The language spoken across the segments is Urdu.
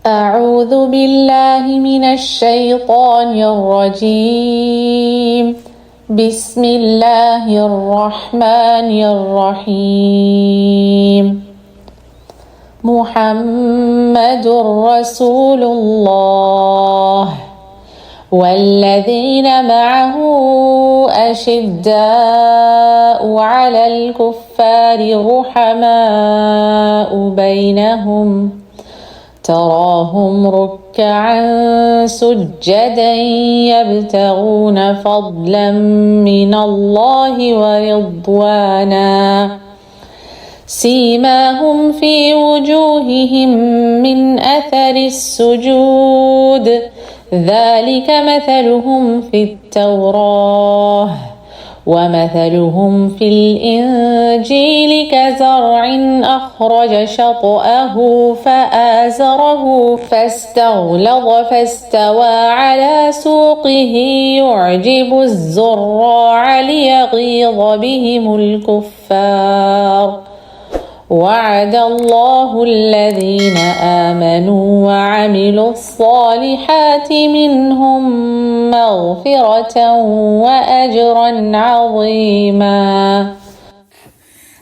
أعوذ بالله من الشيطان الرجيم. بسم الله الرحمن الرحيم. محمد رسول الله والذين معه أشداء على الكفار رحماء بينهم تراهم ركعا سجدا يبتغون فضلا من الله ورضوانا سيماهم في وجوههم من أثر السجود ذلك مثلهم في التوراة ومثلهم في الإنجيل كزرع أخرج شطأه فآزره فاستغلظ فاستوى على سوقه يعجب الزراع ليغيظ بهم الكفار وعد الله الذين آمنوا وعملوا الصالحات منهم مغفرة وأجرا عظيما.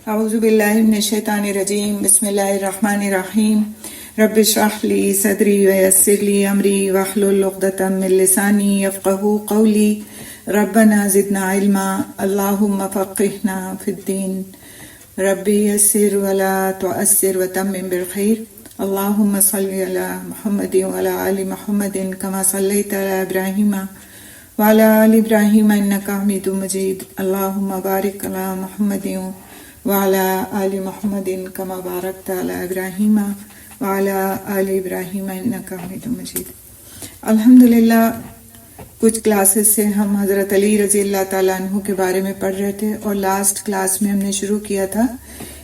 اعوذ باللہ من الشیطان الرجیم. بسم اللہ الرحمن الرحیم. رب اشرح لی صدری ویسر لی امری واحلل عقدۃ من لسانی یفقہوا قولی. ربنا زدنا علما اللہم فقہنا فی الدین. ربی یسر ولا تعسر وتمم بالخیر. اللہم صلی علی محمد وعلی آل محمد کما صلیت علی ابراہیم وعلی آل ابراہیم انک حمید مجید. اللہم بارک علی محمد وعلی آل محمد کما بارکت علی ابراہیم وعلی آل ابراہیم انک حمید مجید. الحمدللہ کچھ کلاسز سے ہم حضرت علی رضی اللہ تعالیٰ عنہ کے بارے میں پڑھ رہے تھے، اور لاسٹ کلاس میں ہم نے شروع کیا تھا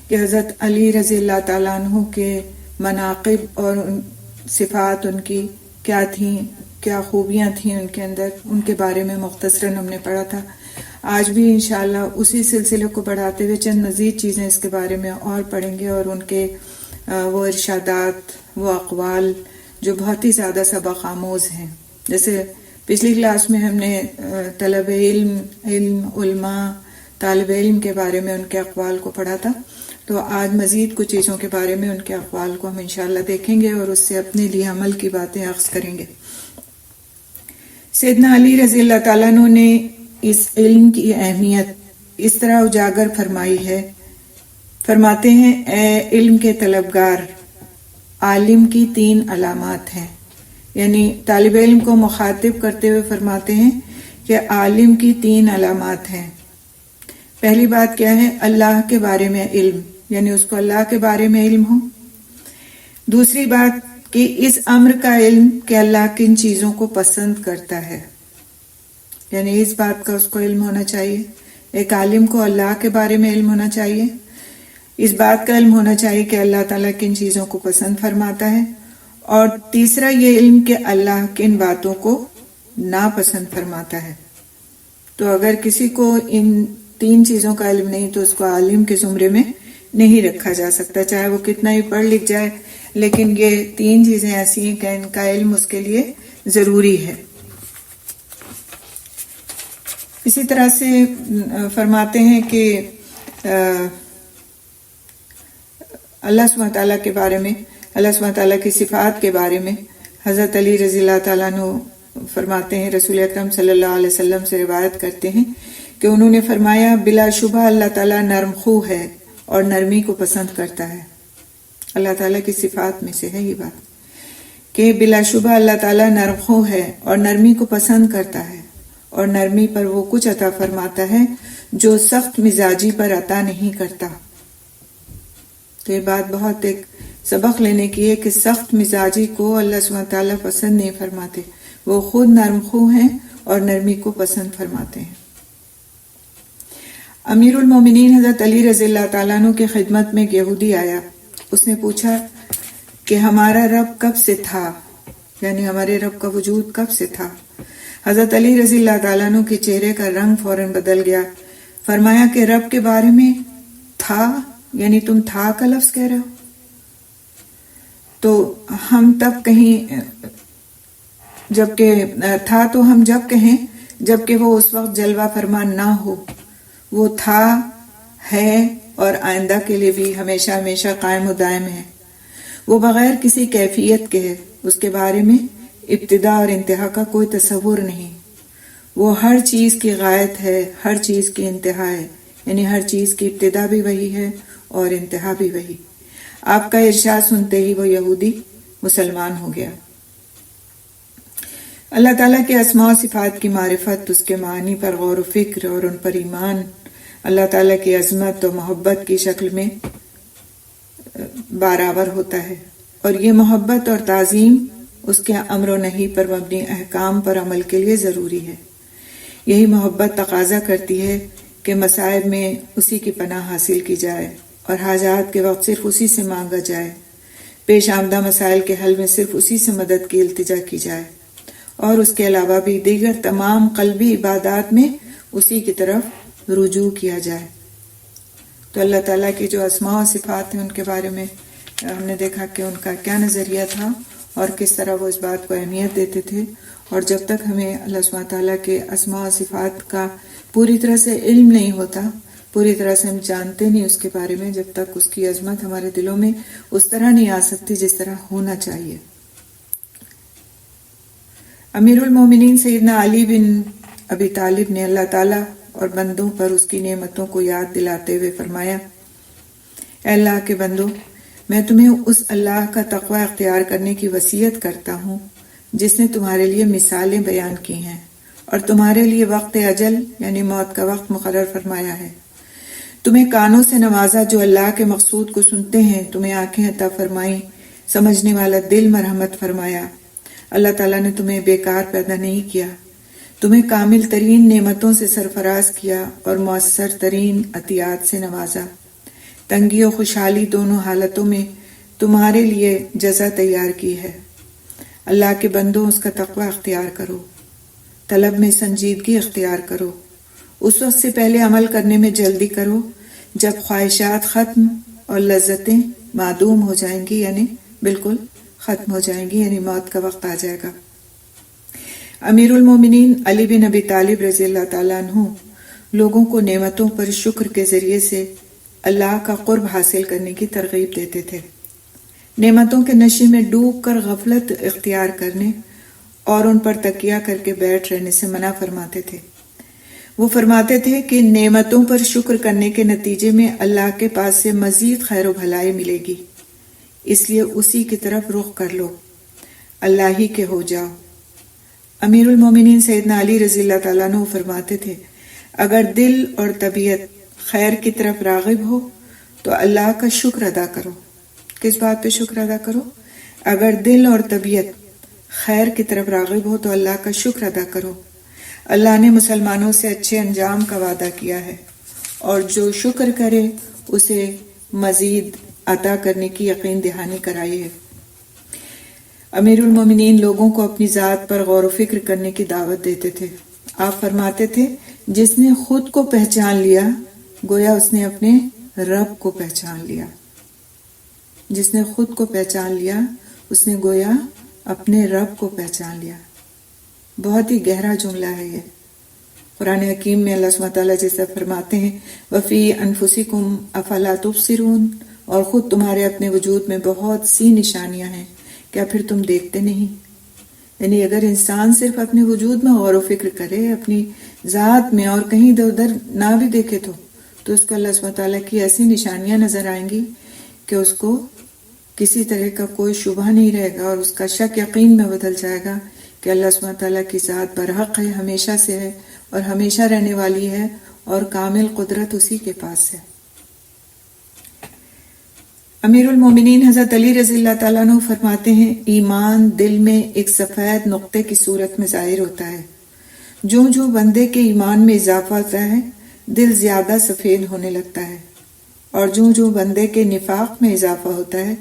کہ حضرت علی رضی اللہ تعالیٰ عنہ کے مناقب اور صفات ان کی کیا تھیں، کیا خوبیاں تھیں ان کے اندر، ان کے بارے میں مختصراً ہم نے پڑھا تھا. آج بھی انشاءاللہ اسی سلسلے کو بڑھاتے ہوئے چند مزید چیزیں اس کے بارے میں اور پڑھیں گے، اور ان کے وہ ارشادات، وہ اقوال جو بہت ہی زیادہ سبق آموز ہیں. جیسے پچھلی کلاس میں ہم نے طلب علم، علماء، طالب علم کے بارے میں ان کے اقوال کو پڑھا تھا، تو آج مزید کچھ چیزوں کے بارے میں ان کے اقوال کو ہم انشاءاللہ دیکھیں گے اور اس سے اپنے لیے عمل کی باتیں اخذ کریں گے. سیدنا علی رضی اللہ تعالیٰ عنہ نے اس علم کی اہمیت اس طرح اجاگر فرمائی ہے. فرماتے ہیں اے علم کے طلبگار، عالم کی 3 علامات ہیں. یعنی طالب علم کو مخاطب کرتے ہوئے فرماتے ہیں کہ عالم کی 3 علامات ہیں. پہلی بات کیا ہے؟ اللہ کے بارے میں علم، یعنی اس کو اللہ کے بارے میں علم ہو. دوسری بات کہ اس امر کا علم کہ اللہ کن چیزوں کو پسند کرتا ہے، یعنی اس بات کا اس کو علم ہونا چاہیے. ایک عالم کو اللہ کے بارے میں علم ہونا چاہیے، اس بات کا علم ہونا چاہیے کہ اللہ تعالیٰ کن چیزوں کو پسند فرماتا ہے. اور تیسرا یہ علم کہ اللہ کن باتوں کو ناپسند فرماتا ہے. تو اگر کسی کو ان 3 چیزوں کا علم نہیں تو اس کو عالم کے زمرے میں نہیں رکھا جا سکتا، چاہے وہ کتنا ہی پڑھ لکھ جائے، لیکن یہ 3 چیزیں ایسی ہیں کہ ان کا علم اس کے لیے ضروری ہے. اسی طرح سے فرماتے ہیں کہ اللہ سبحانہ تعالیٰ کے بارے میں، اللہ سبحانہ تعالیٰ کی صفات کے بارے میں حضرت علی رضی اللہ تعالیٰ عنہ فرماتے ہیں، رسول اکرم صلی اللہ علیہ وسلم سے روایت کرتے ہیں کہ انہوں نے فرمایا بلا شبہ اللہ تعالیٰ نرم خو ہے اور نرمی کو پسند کرتا ہے. اللہ تعالیٰ کی صفات میں سے ہے یہ بات کہ بلا شبہ اللہ تعالیٰ نرم خو ہے اور نرمی کو پسند کرتا ہے، اور نرمی پر وہ کچھ عطا فرماتا ہے جو سخت مزاجی پر عطا نہیں کرتا. تو یہ بات بہت ایک سبق لینے کی ہے کہ سخت مزاجی کو اللہ سبحانہ تعالیٰ پسند نہیں فرماتے، وہ خود نرم خو ہیں اور نرمی کو پسند فرماتے ہیں. امیر المومنین حضرت علی رضی اللہ تعالیٰ عنہ کی خدمت میں ایک یہودی آیا. اس نے پوچھا کہ ہمارا رب کب سے تھا، یعنی ہمارے رب کا وجود کب سے تھا. حضرت علی رضی اللہ تعالیٰ عنہ کے چہرے کا رنگ فوراً بدل گیا. فرمایا کہ رب کے بارے میں تھا، یعنی تم تھا کا لفظ کہہ رہے ہو. تو ہم تب کہیں جبکہ تھا تو ہم جب کہیں جبکہ وہ اس وقت جلوہ فرمان نہ ہو، وہ تھا، ہے اور آئندہ کے لیے بھی ہمیشہ ہمیشہ قائم و دائم ہے۔ وہ بغیر کسی کیفیت کے ہے، اس کے بارے میں ابتدا اور انتہا کا کوئی تصور نہیں۔ وہ ہر چیز کی غایت ہے، ہر چیز کی انتہا ہے، یعنی ہر چیز کی ابتدا بھی وہی ہے اور انتہا بھی وہی۔ آپ کا ارشاد سنتے ہی وہ یہودی مسلمان ہو گیا۔ اللہ تعالیٰ کے اسماء و صفات کی معرفت، اس کے معنی پر غور و فکر اور ان پر ایمان اللہ تعالیٰ کی عظمت و محبت کی شکل میں برابر ہوتا ہے، اور یہ محبت اور تعظیم اس کے امر و نہی پر مبنی احکام پر عمل کے لیے ضروری ہے۔ یہی محبت تقاضا کرتی ہے کہ مصائب میں اسی کی پناہ حاصل کی جائے اور حاجات کے وقت صرف اسی سے مانگا جائے، پیش آمدہ مسائل کے حل میں صرف اسی سے مدد کی التجا کی جائے، اور اس کے علاوہ بھی دیگر تمام قلبی عبادات میں اسی کی طرف رجوع کیا جائے۔ تو اللہ تعالیٰ کی جو اسماء و صفات ہیں ان کے بارے میں ہم نے دیکھا کہ ان کا کیا نظریہ تھا اور کس طرح وہ اس بات کو اہمیت دیتے تھے، اور جب تک ہمیں اللہ سبحانہ تعالیٰ کے اسماء و صفات کا پوری طرح سے علم نہیں ہوتا، پوری طرح سے ہم جانتے نہیں اس کے بارے میں، جب تک اس کی عظمت ہمارے دلوں میں اس طرح نہیں آ سکتی جس طرح ہونا چاہیے۔ امیر المومنین سیدنا علی بن ابی طالب نے اللہ تعالیٰ اور بندوں پر اس کی نعمتوں کو یاد دلاتے ہوئے فرمایا، اے اللہ کے بندو، میں تمہیں اس اللہ کا تقوی اختیار کرنے کی وصیت کرتا ہوں جس نے تمہارے لیے مثالیں بیان کی ہیں اور تمہارے لیے وقت اجل یعنی موت کا وقت مقرر فرمایا ہے۔ تمہیں کانوں سے نوازا جو اللہ کے مقصود کو سنتے ہیں، تمہیں آنکھیں عطا فرمائیں، سمجھنے والا دل مرحمت فرمایا۔ اللہ تعالیٰ نے تمہیں بیکار پیدا نہیں کیا، تمہیں کامل ترین نعمتوں سے سرفراز کیا اور مؤثر ترین عطیات سے نوازا۔ تنگی و خوشحالی دونوں حالتوں میں تمہارے لیے جزا تیار کی ہے۔ اللہ کے بندوں، اس کا تقوی اختیار کرو، طلب میں سنجیدگی اختیار کرو، اس وقت سے پہلے عمل کرنے میں جلدی کرو جب خواہشات ختم اور لذتیں معدوم ہو جائیں گی، یعنی بالکل ختم ہو جائیں گی، یعنی موت کا وقت آ جائے گا۔ امیر المومنین علی بن ابی طالب رضی اللہ تعالیٰ عنہ لوگوں کو نعمتوں پر شکر کے ذریعے سے اللہ کا قرب حاصل کرنے کی ترغیب دیتے تھے۔ نعمتوں کے نشے میں ڈوب کر غفلت اختیار کرنے اور ان پر تکیہ کر کے بیٹھ رہنے سے منع فرماتے تھے۔ وہ فرماتے تھے کہ نعمتوں پر شکر کرنے کے نتیجے میں اللہ کے پاس سے مزید خیر و بھلائی ملے گی، اس لیے اسی کی طرف رخ کر لو، اللہ ہی کے ہو جاؤ۔ امیر المومنین سیدنا علی رضی اللہ تعالیٰ عنہ فرماتے تھے، اگر دل اور طبیعت خیر کی طرف راغب ہو تو اللہ کا شکر ادا کرو۔ کس بات پہ شکر ادا کرو؟ اگر دل اور طبیعت خیر کی طرف راغب ہو تو اللہ کا شکر ادا کرو۔ اللہ نے مسلمانوں سے اچھے انجام کا وعدہ کیا ہے، اور جو شکر کرے اسے مزید عطا کرنے کی یقین دہانی کرائی ہے۔ امیر المومنین لوگوں کو اپنی ذات پر غور و فکر کرنے کی دعوت دیتے تھے۔ آپ فرماتے تھے، جس نے خود کو پہچان لیا گویا اس نے اپنے رب کو پہچان لیا۔ جس نے خود کو پہچان لیا اس نے گویا اپنے رب کو پہچان لیا۔ بہت ہی گہرا جملہ ہے یہ۔ قرآن حکیم میں اللہ سبحانہ تعالیٰ جیسا فرماتے ہیں، وَفِي أَنفُسِكُمْ أَفَلَا تُبْصِرُونَ، اور خود تمہارے اپنے وجود میں بہت سی نشانیاں ہیں، کیا پھر تم دیکھتے نہیں؟ یعنی اگر انسان صرف اپنے وجود میں غور و فکر کرے، اپنی ذات میں، اور کہیں ادھر ادھر نہ بھی دیکھے تو اس کو اللہ سبحانہ تعالیٰ کی ایسی نشانیاں نظر آئیں گی کہ اس کو کسی طرح کا کوئی شبہ نہیں رہے گا، اور اس کا شک یقین میں بدل جائے گا کہ اللہ سبحانہ تعالیٰ کی ذات برحق ہے، ہمیشہ سے ہے اور ہمیشہ رہنے والی ہے، اور کامل قدرت اسی کے پاس ہے۔ امیر المومنین حضرت علی رضی اللہ تعالیٰ عنہ فرماتے ہیں، ایمان دل میں ایک سفید نقطے کی صورت میں ظاہر ہوتا ہے۔ جو بندے کے ایمان میں اضافہ ہوتا ہے دل زیادہ سفید ہونے لگتا ہے، اور جو بندے کے نفاق میں اضافہ ہوتا ہے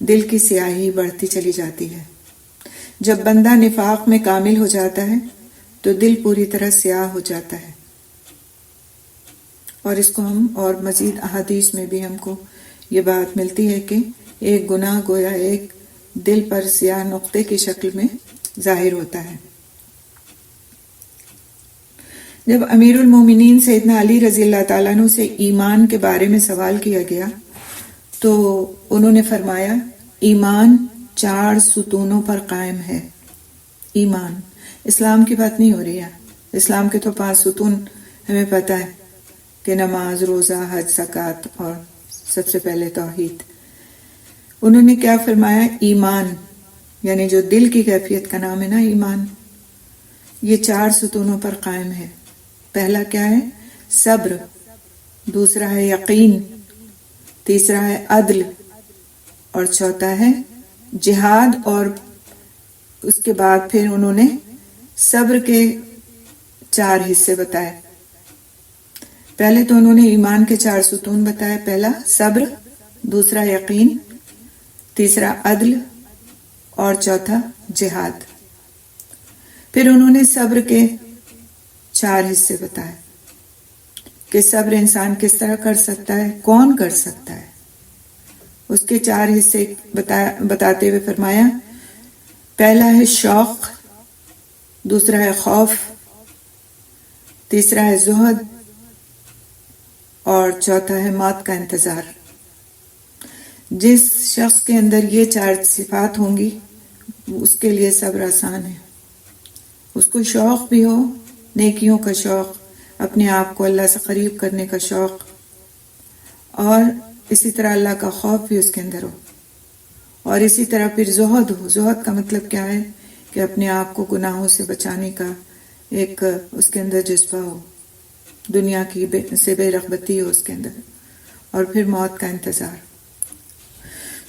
دل کی سیاہی بڑھتی چلی جاتی ہے۔ جب بندہ نفاق میں کامل ہو جاتا ہے تو دل پوری طرح سیاہ ہو جاتا ہے، اور اس کو ہم اور مزید احادیث میں بھی ہم کو یہ بات ملتی ہے کہ ایک گناہ گویا ایک دل پر سیاہ نقطے کی شکل میں ظاہر ہوتا ہے۔ جب امیر المومنین سیدنا علی رضی اللہ تعالیٰ عنہ سے ایمان کے بارے میں سوال کیا گیا تو انہوں نے فرمایا ایمان 4 ستونوں پر قائم ہے۔ ایمان، اسلام کی بات نہیں ہو رہی ہے، اسلام کے تو 5 ستون ہمیں پتہ ہے کہ نماز، روزہ، حج، زکوٰۃ اور سب سے پہلے توحید۔ انہوں نے کیا فرمایا؟ ایمان، یعنی جو دل کی کیفیت کا نام ہے نا ایمان، یہ 4 ستونوں پر قائم ہے۔ پہلا کیا ہے؟ صبر، دوسرا ہے یقین، تیسرا ہے عدل، اور چوتھا ہے جہاد۔ اور اس کے بعد پھر انہوں نے صبر کے 4 حصے بتائے۔ پہلے تو انہوں نے ایمان کے 4 ستون بتائے، پہلا صبر، دوسرا یقین، تیسرا عدل اور چوتھا جہاد۔ پھر انہوں نے صبر کے 4 حصے بتائے کہ صبر انسان کس طرح کر سکتا ہے، کون کر سکتا ہے۔ اس کے 4 حصے بتاتے ہوئے فرمایا پہلا ہے شوق، دوسرا ہے خوف، تیسرا ہے زہد اور چوتھا ہے موت کا انتظار۔ جس شخص کے اندر یہ 4 صفات ہوں گی اس کے لیے صبر آسان ہے۔ اس کو شوق بھی ہو، نیکیوں کا شوق، اپنے آپ کو اللہ سے قریب کرنے کا شوق، اور اسی طرح اللہ کا خوف بھی اس کے اندر ہو، اور اسی طرح پھر زہد ہو۔ زہد کا مطلب کیا ہے کہ اپنے آپ کو گناہوں سے بچانے کا ایک اس کے اندر جذبہ ہو، دنیا کی سے بے رغبتی ہو اس کے اندر، اور پھر موت کا انتظار۔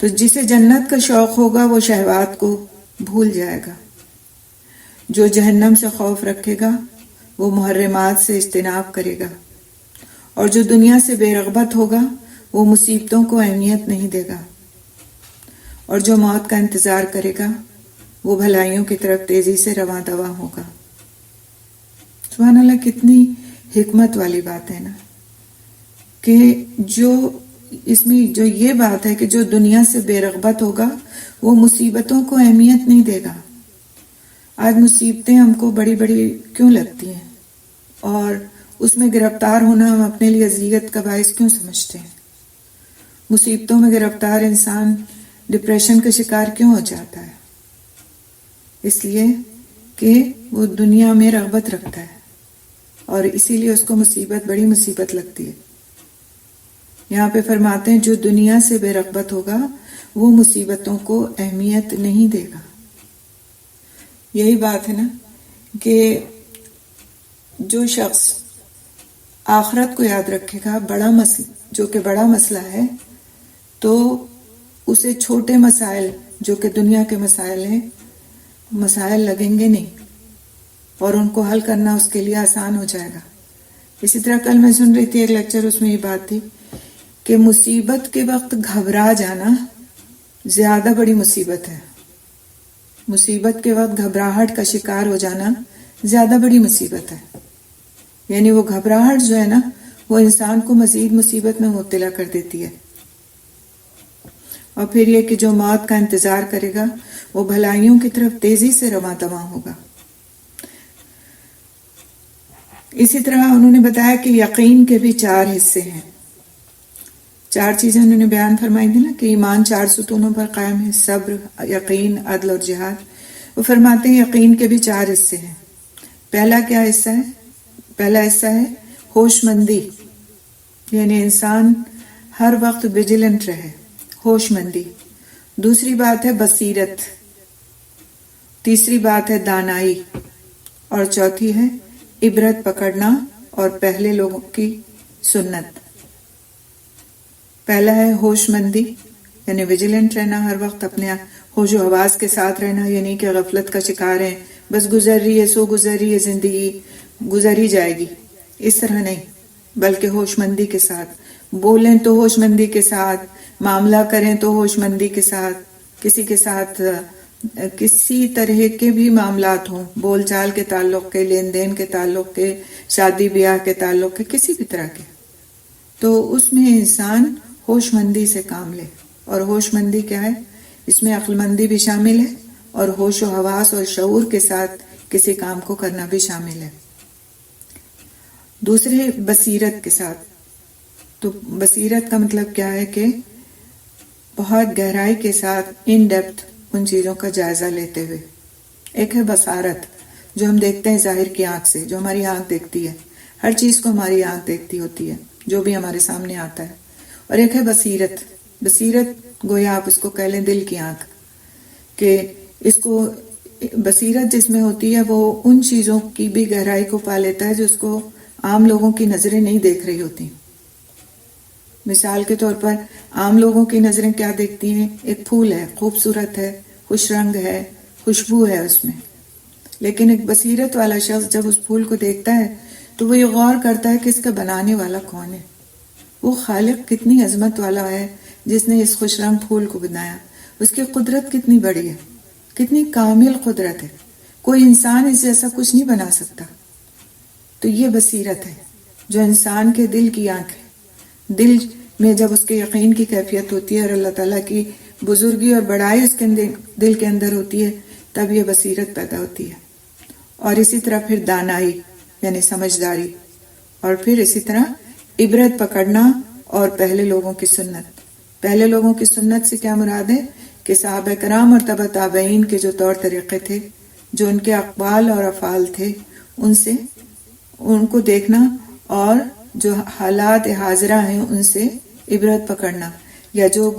تو جسے جنت کا شوق ہوگا وہ شہوات کو بھول جائے گا، جو جہنم سے خوف رکھے گا وہ محرمات سے اجتناب کرے گا، اور جو دنیا سے بے رغبت ہوگا وہ مصیبتوں کو اہمیت نہیں دے گا، اور جو موت کا انتظار کرے گا وہ بھلائیوں کی طرف تیزی سے رواں دواں ہوگا۔ سبحان اللہ، کتنی حکمت والی بات ہے نا، کہ جو اس میں جو یہ بات ہے کہ جو دنیا سے بے رغبت ہوگا وہ مصیبتوں کو اہمیت نہیں دے گا۔ آج مصیبتیں ہم کو بڑی بڑی کیوں لگتی ہیں، اور اس میں گرفتار ہونا ہم اپنے لیے اذیت کا باعث کیوں سمجھتے ہیں؟ مصیبتوں میں گرفتار انسان ڈپریشن کا شکار کیوں ہو جاتا ہے؟ اس لیے کہ وہ دنیا میں رغبت رکھتا ہے، اور اسی لیے اس کو مصیبت بڑی مصیبت لگتی ہے۔ یہاں پہ فرماتے ہیں جو دنیا سے بے رغبت ہوگا وہ مصیبتوں کو اہمیت نہیں دے گا۔ یہی بات ہے نا کہ جو شخص آخرت کو یاد رکھے گا، بڑا مسئلہ جو کہ بڑا مسئلہ ہے، تو اسے چھوٹے مسائل جو کہ دنیا کے مسائل ہیں، مسائل لگیں گے نہیں، اور ان کو حل کرنا اس کے لیے آسان ہو جائے گا۔ اسی طرح کل میں سن رہی تھی ایک لیکچر، اس میں یہ بات تھی کہ مصیبت کے وقت گھبرا جانا زیادہ بڑی مصیبت ہے۔ مصیبت کے وقت گھبراہٹ کا شکار ہو جانا زیادہ بڑی مصیبت ہے، یعنی وہ گھبراہٹ جو ہے نا وہ انسان کو مزید مصیبت میں مبتلا کر دیتی ہے۔ اور پھر یہ کہ جو موت کا انتظار کرے گا وہ بھلائیوں کی طرف تیزی سے رواں دواں ہوگا۔ اسی طرح انہوں نے بتایا کہ یقین کے بھی 4 حصے ہیں۔ 4 چیزیں انہوں نے بیان فرمائی تھی نا کہ ایمان 4 ستونوں پر قائم ہے، صبر، یقین، عدل اور جہاد۔ وہ فرماتے ہیں یقین کے بھی 4 حصے ہیں۔ پہلا کیا حصہ ہے؟ پہلا حصہ ہے ہوش مندی، یعنی انسان ہر وقت ویجیلنٹ رہے، ہوش مندی۔ دوسری بات ہے بصیرت، تیسری بات ہے دانائی، اور چوتھی ہے عبرت پکڑنا اور پہلے لوگوں کی سنت۔ پہلا ہے ہوش مندی، یعنی ویجیلنٹ رہنا، ہر وقت اپنے ہوش و حواس کے ساتھ رہنا، یعنی کہ غفلت کا شکار ہے، بس گزر رہی ہے، سو گزر رہی ہے، زندگی گزر ہی جائے گی، اس طرح نہیں، بلکہ ہوش مندی کے ساتھ بولیں تو ہوش مندی کے ساتھ، معاملہ کریں تو ہوش مندی کے ساتھ، کسی کے ساتھ کسی طرح کے بھی معاملات ہوں، بول چال کے تعلق کے، لین دین کے تعلق کے، شادی بیاہ کے تعلق کے، کسی بھی طرح کے، تو اس میں انسان ہوش مندی سے کام لے۔ اور ہوش مندی کیا ہے اس میں عقل مندی بھی شامل ہے اور ہوش و حواس اور شعور کے ساتھ کسی کام کو کرنا بھی شامل ہے۔ دوسرے بصیرت کے ساتھ، تو بصیرت کا مطلب کیا ہے کہ بہت گہرائی کے ساتھ ان ڈیپتھ ان چیزوں کا جائزہ لیتے ہوئے۔ ایک ہے بصارت جو ہم دیکھتے ہیں ظاہر کی آنکھ سے، جو ہماری آنکھ دیکھتی ہے، ہر چیز کو ہماری آنکھ دیکھتی ہوتی ہے جو بھی ہمارے سامنے آتا ہے، اور ایک ہے بصیرت۔ بصیرت گویا آپ اس کو کہہ لیں دل کی آنکھ، کہ اس کو بصیرت جس میں ہوتی ہے وہ ان چیزوں کی بھی گہرائی کو پا لیتا ہے جو اس کو عام لوگوں کی نظریں نہیں دیکھ رہی ہوتی۔ مثال کے طور پر عام لوگوں کی نظریں کیا دیکھتی ہیں؟ ایک پھول ہے، خوبصورت ہے، خوش رنگ ہے، خوشبو ہے اس میں، لیکن ایک بصیرت والا شخص جب اس پھول کو دیکھتا ہے تو وہ یہ غور کرتا ہے کہ اس کا بنانے والا کون ہے، وہ خالق کتنی عظمت والا ہے جس نے اس خوش رنگ پھول کو بنایا، اس کی قدرت کتنی بڑی ہے، کتنی کامل قدرت ہے، کوئی انسان اس جیسا کچھ نہیں بنا سکتا۔ تو یہ بصیرت ہے جو انسان کے دل کی آنکھ ہے۔ دل میں جب اس کے یقین کی کیفیت ہوتی ہے اور اللہ تعالیٰ کی بزرگی اور بڑائی اس کے دل کے اندر ہوتی ہے، تب یہ بصیرت پیدا ہوتی ہے۔ اور اسی طرح پھر دانائی یعنی سمجھداری، اور پھر اسی طرح عبرت پکڑنا اور پہلے لوگوں کی سنت۔ پہلے لوگوں کی سنت سے کیا مراد ہے کہ صحابہ کرام اور تبع تابعین کے جو طور طریقے تھے، جو ان کے اقوال اور افعال تھے، ان کو دیکھنا اور جو حالات حاضرہ ہیں ان سے عبرت پکڑنا، یا جو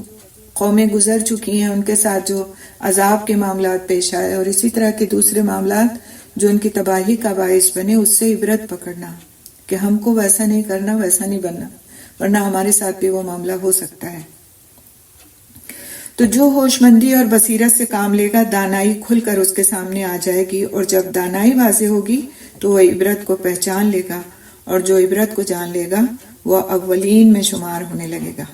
قومیں گزر چکی ہیں ان کے ساتھ جو عذاب کے معاملات پیش آئے اور اسی طرح کے دوسرے معاملات جو ان کی تباہی کا باعث بنے، اس سے عبرت پکڑنا کہ ہم کو ویسا نہیں کرنا، ویسا نہیں بننا، ورنہ ہمارے ساتھ بھی وہ معاملہ ہو سکتا ہے۔ تو جو ہوش مندی اور بصیرت سے کام لے گا، دانائی کھل کر اس کے سامنے آ جائے گی، اور جب دانائی واضح ہوگی تو وہ عبرت کو پہچان لے گا، اور جو عبرت کو جان لے گا وہ اولین میں شمار ہونے لگے گا۔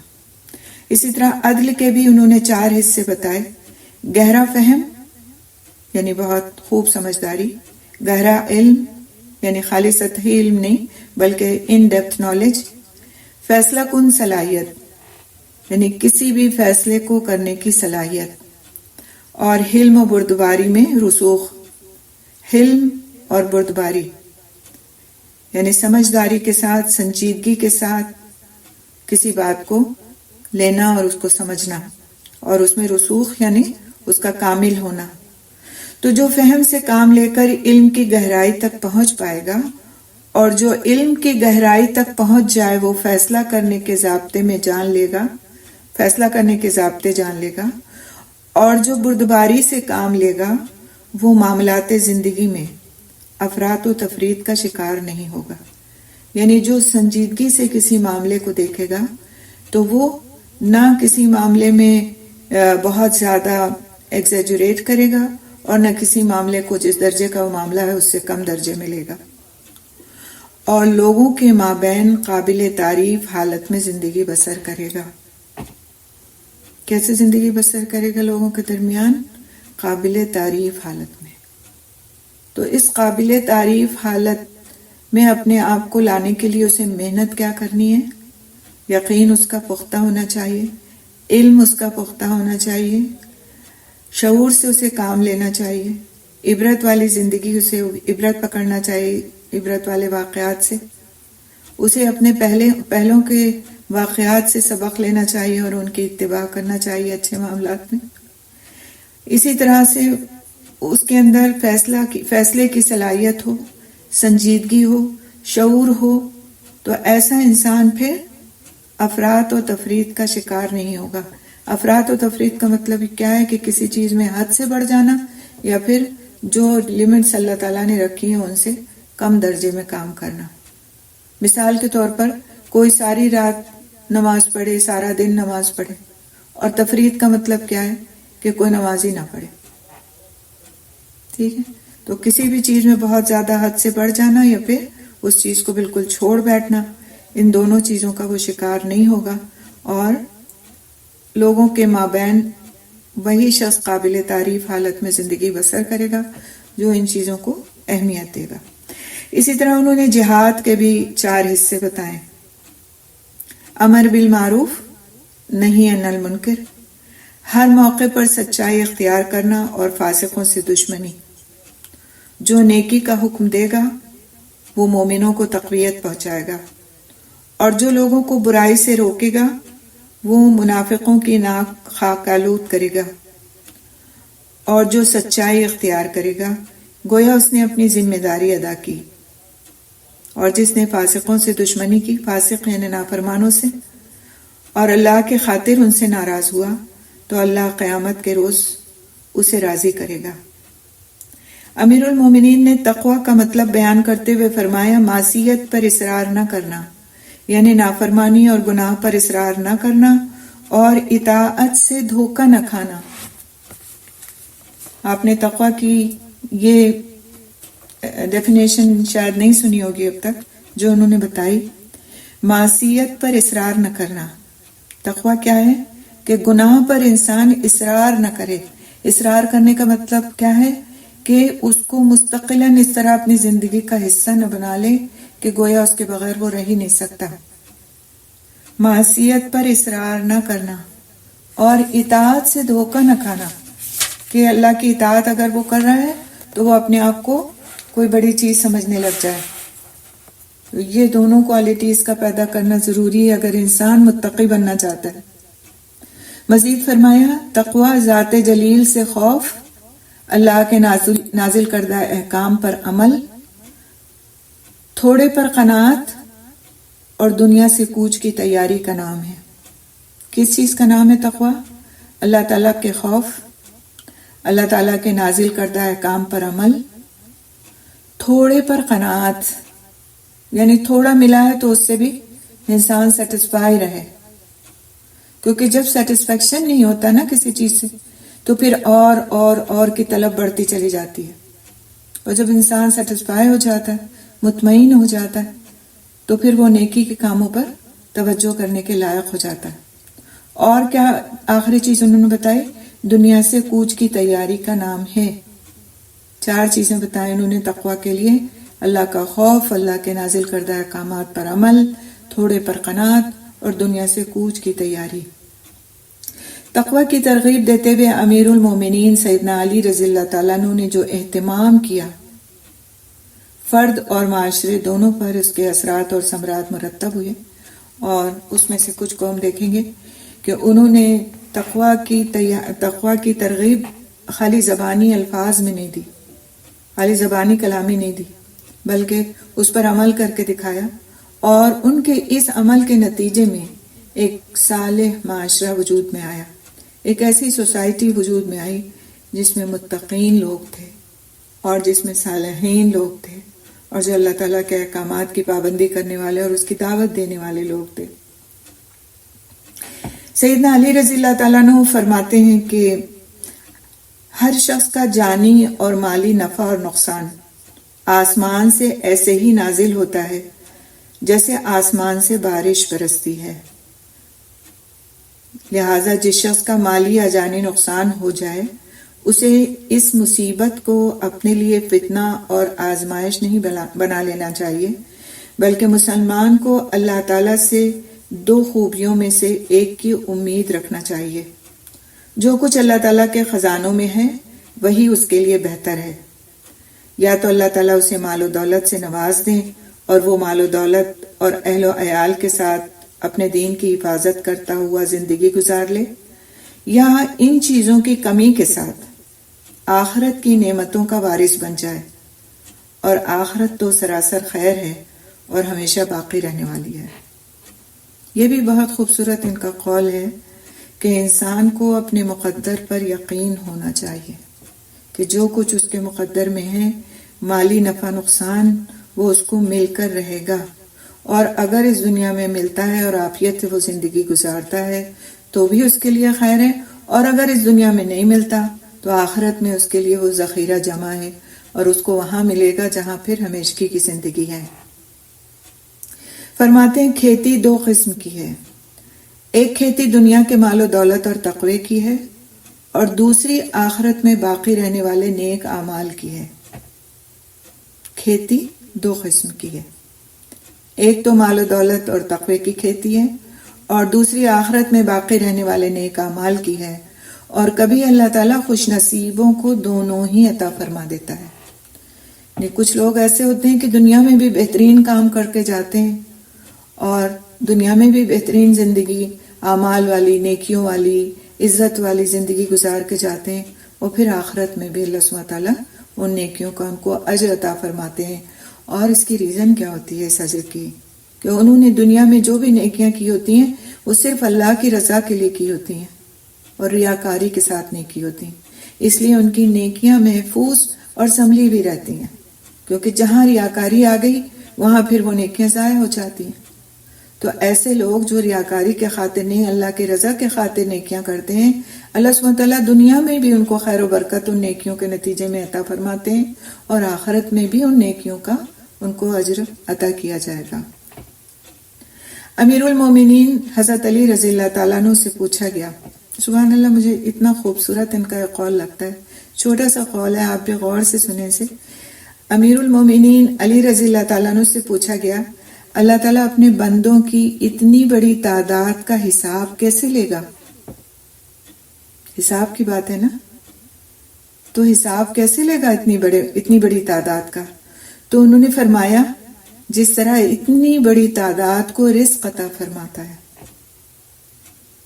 اسی طرح عدل کے بھی انہوں نے 4 حصے بتائے: گہرا فہم یعنی بہت خوب سمجھداری، گہرا علم یعنی خالی سطحی علم نہیں بلکہ ان ڈیپتھ نالج، فیصلہ کن صلاحیت یعنی کسی بھی فیصلے کو کرنے کی صلاحیت، اور حلم و بردباری میں رسوخ۔ حلم اور بردباری یعنی سمجھداری کے ساتھ، سنجیدگی کے ساتھ کسی بات کو لینا اور اس کو سمجھنا، اور اس میں رسوخ یعنی اس کا کامل ہونا۔ تو جو فہم سے کام لے کر علم کی گہرائی تک پہنچ پائے گا، اور جو علم کی گہرائی تک پہنچ جائے وہ فیصلہ کرنے کے ضابطے میں جان لے گا، فیصلہ کرنے کے ضابطے جان لے گا، اور جو بردباری سے کام لے گا وہ معاملات زندگی میں افراط و تفریط کا شکار نہیں ہوگا۔ یعنی جو سنجیدگی سے کسی معاملے کو دیکھے گا تو وہ نہ کسی معاملے میں بہت زیادہ ایگزیجریٹ کرے گا، اور نہ کسی معاملے کو جس درجے کا وہ معاملہ ہے اس سے کم درجے ملے گا، اور لوگوں کے مابین قابل تعریف حالت میں زندگی بسر کرے گا۔ کیسے زندگی بسر کرے گا لوگوں کے درمیان؟ قابل تعریف حالت میں۔ تو اس قابل تعریف حالت میں اپنے آپ کو لانے کے لیے اسے محنت کیا کرنی ہے؟ یقین اس کا پختہ ہونا چاہیے، علم اس کا پختہ ہونا چاہیے، شعور سے اسے کام لینا چاہیے، عبرت والی زندگی، اسے عبرت پکڑنا چاہیے، عبرت والے واقعات سے اسے اپنے پہلوں کے واقعات سے سبق لینا چاہیے اور ان کی اتباع کرنا چاہیے اچھے معاملات میں۔ اسی طرح سے اس کے اندر فیصلے کی صلاحیت ہو، سنجیدگی ہو، شعور ہو، تو ایسا انسان پھر افراط و تفریط کا شکار نہیں ہوگا۔ افراط و تفریط کا مطلب کیا ہے کہ کسی چیز میں حد سے بڑھ جانا، یا پھر جو لیمٹس اللہ تعالیٰ نے رکھی ہیں ان سے کم درجے میں کام کرنا۔ مثال کے طور پر کوئی ساری رات نماز پڑھے، سارا دن نماز پڑھے، اور تفریط کا مطلب کیا ہے کہ کوئی نماز ہی نہ پڑھے۔ ٹھیک ہے، تو کسی بھی چیز میں بہت زیادہ حد سے بڑھ جانا یا پھر اس چیز کو بالکل چھوڑ بیٹھنا، ان دونوں چیزوں کا وہ شکار نہیں ہوگا، اور لوگوں کے مابین وہی شخص قابل تعریف حالت میں زندگی بسر کرے گا جو ان چیزوں کو اہمیت دے گا۔ اسی طرح انہوں نے جہاد کے بھی 4 حصے بتائے: امر بالمعروف، نہی عن المنکر، ہر موقع پر سچائی اختیار کرنا اور فاسقوں سے دشمنی۔ جو نیکی کا حکم دے گا وہ مومنوں کو تقویت پہنچائے گا، اور جو لوگوں کو برائی سے روکے گا وہ منافقوں کی ناک خاک آلود کرے گا۔ اور جو سچائی اختیار کرے گا گویا اس نے اپنی ذمہ داری ادا کی، اور جس نے فاسقوں سے دشمنی کی، فاسق یعنی نافرمانوں سے، اور اللہ کے خاطر ان سے ناراض ہوا تو اللہ قیامت کے روز اسے راضی کرے گا۔ امیر المومنین نے تقوی کا مطلب بیان کرتے ہوئے فرمایا، معصیت پر اصرار نہ کرنا، یعنی نافرمانی اور گناہ پر اصرار نہ کرنا، اور اطاعت سے دھوکہ نہ کھانا۔ آپ نے تقوی کی یہ ڈیفینیشن شاید نہیں سنی ہوگی اب تک جو انہوں نے بتائی۔ معصیت پر اصرار نہ کرنا، تقوی کیا ہے کہ گناہ پر انسان اصرار نہ کرے۔ اصرار کرنے کا مطلب کیا ہے کہ اس کو مستقلاً اس طرح اپنی زندگی کا حصہ نہ بنا لے کہ گویا اس کے بغیر وہ رہ ہی نہیں سکتا۔ معصیت پر اصرار نہ کرنا اور اطاعت سے دھوکہ نہ کھانا، کہ اللہ کی اطاعت اگر وہ کر رہا ہے تو وہ اپنے آپ کو کوئی بڑی چیز سمجھنے لگ جائے۔ یہ دونوں کوالٹیز کا پیدا کرنا ضروری ہے اگر انسان متقی بننا چاہتا ہے۔ مزید فرمایا، تقوی ذات جلیل سے خوف، اللہ کے نازل کردہ احکام پر عمل، تھوڑے پر قناعت، اور دنیا سے کوچ کی تیاری کا نام ہے۔ کس چیز کا نام ہے تقوی؟ اللہ تعالیٰ کے خوف، اللہ تعالیٰ کے نازل کردہ احکام پر عمل، تھوڑے پر قناعت، یعنی تھوڑا ملا ہے تو اس سے بھی انسان سیٹسفائی رہے، کیونکہ جب سیٹسفیکشن نہیں ہوتا نا کسی چیز سے تو پھر اور کی طلب بڑھتی چلی جاتی ہے، اور جب انسان سیٹسفائی ہو جاتا ہے، مطمئن ہو جاتا ہے، تو پھر وہ نیکی کے کاموں پر توجہ کرنے کے لائق ہو جاتا ہے۔ اور کیا آخری چیز انہوں نے بتائی؟ دنیا سے کوچ کی تیاری کا نام ہے۔ 4 چیزیں بتائیں انہوں نے تقوی کے لیے: اللہ کا خوف، اللہ کے نازل کردہ احکامات پر عمل، تھوڑے پر قناعت، اور دنیا سے کوچ کی تیاری۔ تقوی کی ترغیب دیتے ہوئے امیر المومنین سیدنا علی رضی اللہ تعالیٰ عنہ نے جو اہتمام کیا، فرد اور معاشرے دونوں پر اس کے اثرات اور ثمرات مرتب ہوئے، اور اس میں سے کچھ کو ہم دیکھیں گے کہ انہوں نے تقوی کی ترغیب خالی زبانی الفاظ میں نہیں دی، خالی زبانی کلامی نہیں دی، بلکہ اس پر عمل کر کے دکھایا، اور ان کے اس عمل کے نتیجے میں ایک صالح معاشرہ وجود میں آیا، ایک ایسی سوسائٹی وجود میں آئی جس میں متقین لوگ تھے، اور جس میں صالحین لوگ تھے، اور جو اللہ تعالیٰ کے احکامات کی پابندی کرنے والے اور اس کی دعوت دینے والے لوگ تھے۔ سیدنا علی رضی اللہ تعالیٰ عنہ فرماتے ہیں کہ ہر شخص کا جانی اور مالی نفع اور نقصان آسمان سے ایسے ہی نازل ہوتا ہے جیسے آسمان سے بارش برستی ہے، لہٰذا جس شخص کا مالی یا جانی نقصان ہو جائے اسے اس مصیبت کو اپنے لیے فتنہ اور آزمائش نہیں بنا لینا چاہیے، بلکہ مسلمان کو اللہ تعالیٰ سے 2 خوبیوں میں سے ایک کی امید رکھنا چاہیے۔ جو کچھ اللہ تعالیٰ کے خزانوں میں ہے وہی اس کے لیے بہتر ہے، یا تو اللہ تعالیٰ اسے مال و دولت سے نواز دیں اور وہ مال و دولت اور اہل و عیال کے ساتھ اپنے دین کی حفاظت کرتا ہوا زندگی گزار لے، یا ان چیزوں کی کمی کے ساتھ آخرت کی نعمتوں کا وارث بن جائے، اور آخرت تو سراسر خیر ہے اور ہمیشہ باقی رہنے والی ہے۔ یہ بھی بہت خوبصورت ان کا قول ہے کہ انسان کو اپنے مقدر پر یقین ہونا چاہیے کہ جو کچھ اس کے مقدر میں ہے، مالی نفع نقصان، وہ اس کو مل کر رہے گا، اور اگر اس دنیا میں ملتا ہے اور عافیت سے وہ زندگی گزارتا ہے تو بھی اس کے لیے خیر ہے، اور اگر اس دنیا میں نہیں ملتا تو آخرت میں اس کے لیے وہ ذخیرہ جمع ہے اور اس کو وہاں ملے گا جہاں پھر ہمیشگی کی زندگی ہے۔ فرماتے ہیں کھیتی 2 قسم کی ہے، ایک کھیتی دنیا کے مال و دولت اور تقوی کی ہے، اور دوسری آخرت میں باقی رہنے والے نیک اعمال کی ہے۔ کھیتی 2 قسم کی ہے، ایک تو مال و دولت اور تقوی کی کھیتی ہے، اور دوسری آخرت میں باقی رہنے والے نیک اعمال کی ہے، اور کبھی اللہ تعالیٰ خوش نصیبوں کو دونوں ہی عطا فرما دیتا ہے۔ کچھ لوگ ایسے ہوتے ہیں کہ دنیا میں بھی بہترین کام کر کے جاتے ہیں اور دنیا میں بھی بہترین زندگی، اعمال والی، نیکیوں والی، عزت والی زندگی گزار کے جاتے ہیں، اور پھر آخرت میں بھی اللہ سبحانہ تعالیٰ ان نیکیوں کا ان کو اجر عطا فرماتے ہیں۔ اور اس کی ریزن کیا ہوتی ہے اس اجر کی؟ کہ انہوں نے دنیا میں جو بھی نیکیاں کی ہوتی ہیں وہ صرف اللہ کی رضا کے لیے کی ہوتی ہیں اور ریاکاری کے ساتھ نہیں کی ہوتی، اس لیے ان کی نیکیاں محفوظ اور سنبھلی بھی رہتی ہیں، کیونکہ جہاں ریاکاری آ گئی وہاں پھر وہ نیکیاں ضائع ہو جاتی ہیں۔ تو ایسے لوگ جو ریاکاری کے خاطر نہیں، اللہ کی رضا کے خاطر نیکیاں کرتے ہیں، اللہ سبحانہ تعالیٰ دنیا میں بھی ان کو خیر و برکت ان نیکیوں کے نتیجے میں عطا فرماتے ہیں، اور آخرت میں بھی ان نیکیوں کا ان کو اجر عطا کیا جائے گا۔ امیر المومنین حضرت علی رضی اللہ تعالیٰ عنہ سے پوچھا گیا، سبحان اللہ، مجھے اتنا خوبصورت ان کا یہ قول لگتا ہے، چھوٹا سا قول ہے، آپ بھی غور سے سنیں سے۔ امیر المومنین علی رضی اللہ تعالیٰ عنہ سے پوچھا گیا، اللہ تعالیٰ اپنے بندوں کی اتنی بڑی تعداد کا حساب کیسے لے گا؟ حساب کی بات ہے نا، تو حساب کیسے لے گا اتنی بڑی تعداد کا؟ تو انہوں نے فرمایا، جس طرح اتنی بڑی تعداد کو رزق عطا فرماتا ہے،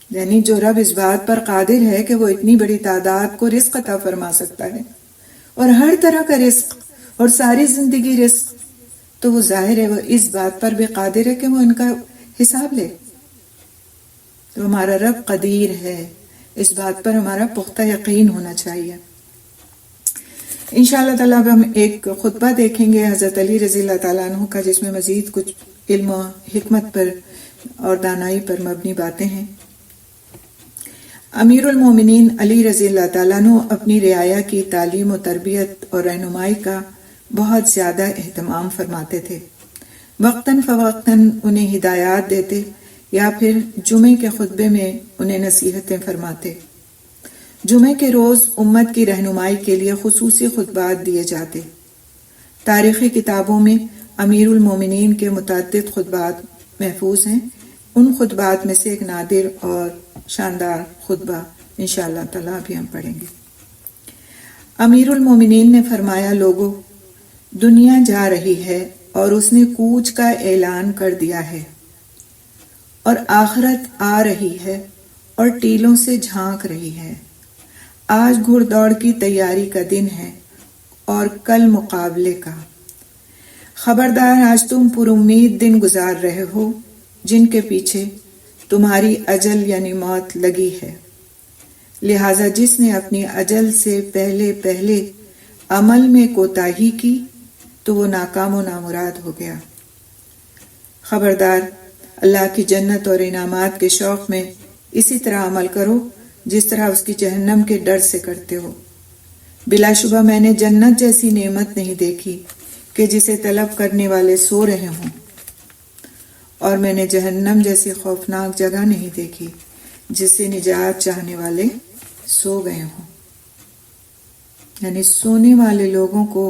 یعنی جو رب اس بات پر قادر ہے کہ وہ اتنی بڑی تعداد کو رزق عطا فرما سکتا ہے، اور ہر طرح کا رزق اور ساری زندگی رزق، تو وہ ظاہر ہے وہ اس بات پر بھی قادر ہے کہ وہ ان کا حساب لے۔ تو ہمارا رب قدیر ہے، اس بات پر ہمارا پختہ یقین ہونا چاہیے۔ انشاءاللہ تعالیٰ اب ہم ایک خطبہ دیکھیں گے حضرت علی رضی اللہ تعالیٰ عنہ کا، جس میں مزید کچھ علم و حکمت پر اور دانائی پر مبنی باتیں ہیں۔ امیر المومنین علی رضی اللہ تعالیٰ عنہ اپنی رعایا کی تعلیم و تربیت اور رہنمائی کا بہت زیادہ اہتمام فرماتے تھے۔ وقتاً فوقتاً انہیں ہدایات دیتے یا پھر جمعے کے خطبے میں انہیں نصیحتیں فرماتے۔ جمعے کے روز امت کی رہنمائی کے لیے خصوصی خطبات دیے جاتے۔ تاریخی کتابوں میں امیر المومنین کے متعدد خطبات محفوظ ہیں، ان خطبات میں سے ایک نادر اور شاندار خطبہ انشاءاللہ تعالیٰ بھی ہم پڑھیں گے۔ امیر المومنین نے فرمایا، لوگوں، دنیا جا رہی ہے اور اس نے کوچ کا اعلان کر دیا ہے، اور آخرت آ رہی ہے اور ٹیلوں سے جھانک رہی ہے۔ آج گھڑ دوڑ کی تیاری کا دن ہے اور کل مقابلے کا۔ خبردار، آج تم پر امید دن گزار رہے ہو جن کے پیچھے تمہاری اجل یعنی موت لگی ہے، لہذا جس نے اپنی اجل سے پہلے عمل میں کوتاہی کی تو وہ ناکام و نامراد ہو گیا۔ خبردار، اللہ کی جنت اور انعامات کے شوق میں اسی طرح عمل کرو جس طرح اس کی جہنم کے ڈر سے کرتے ہو۔ بلا شبہ میں نے جنت جیسی نعمت نہیں دیکھی کہ جسے طلب کرنے والے سو رہے ہوں، اور میں نے جہنم جیسی خوفناک جگہ نہیں دیکھی جسے نجات چاہنے والے سو گئے ہوں۔ یعنی سونے والے لوگوں کو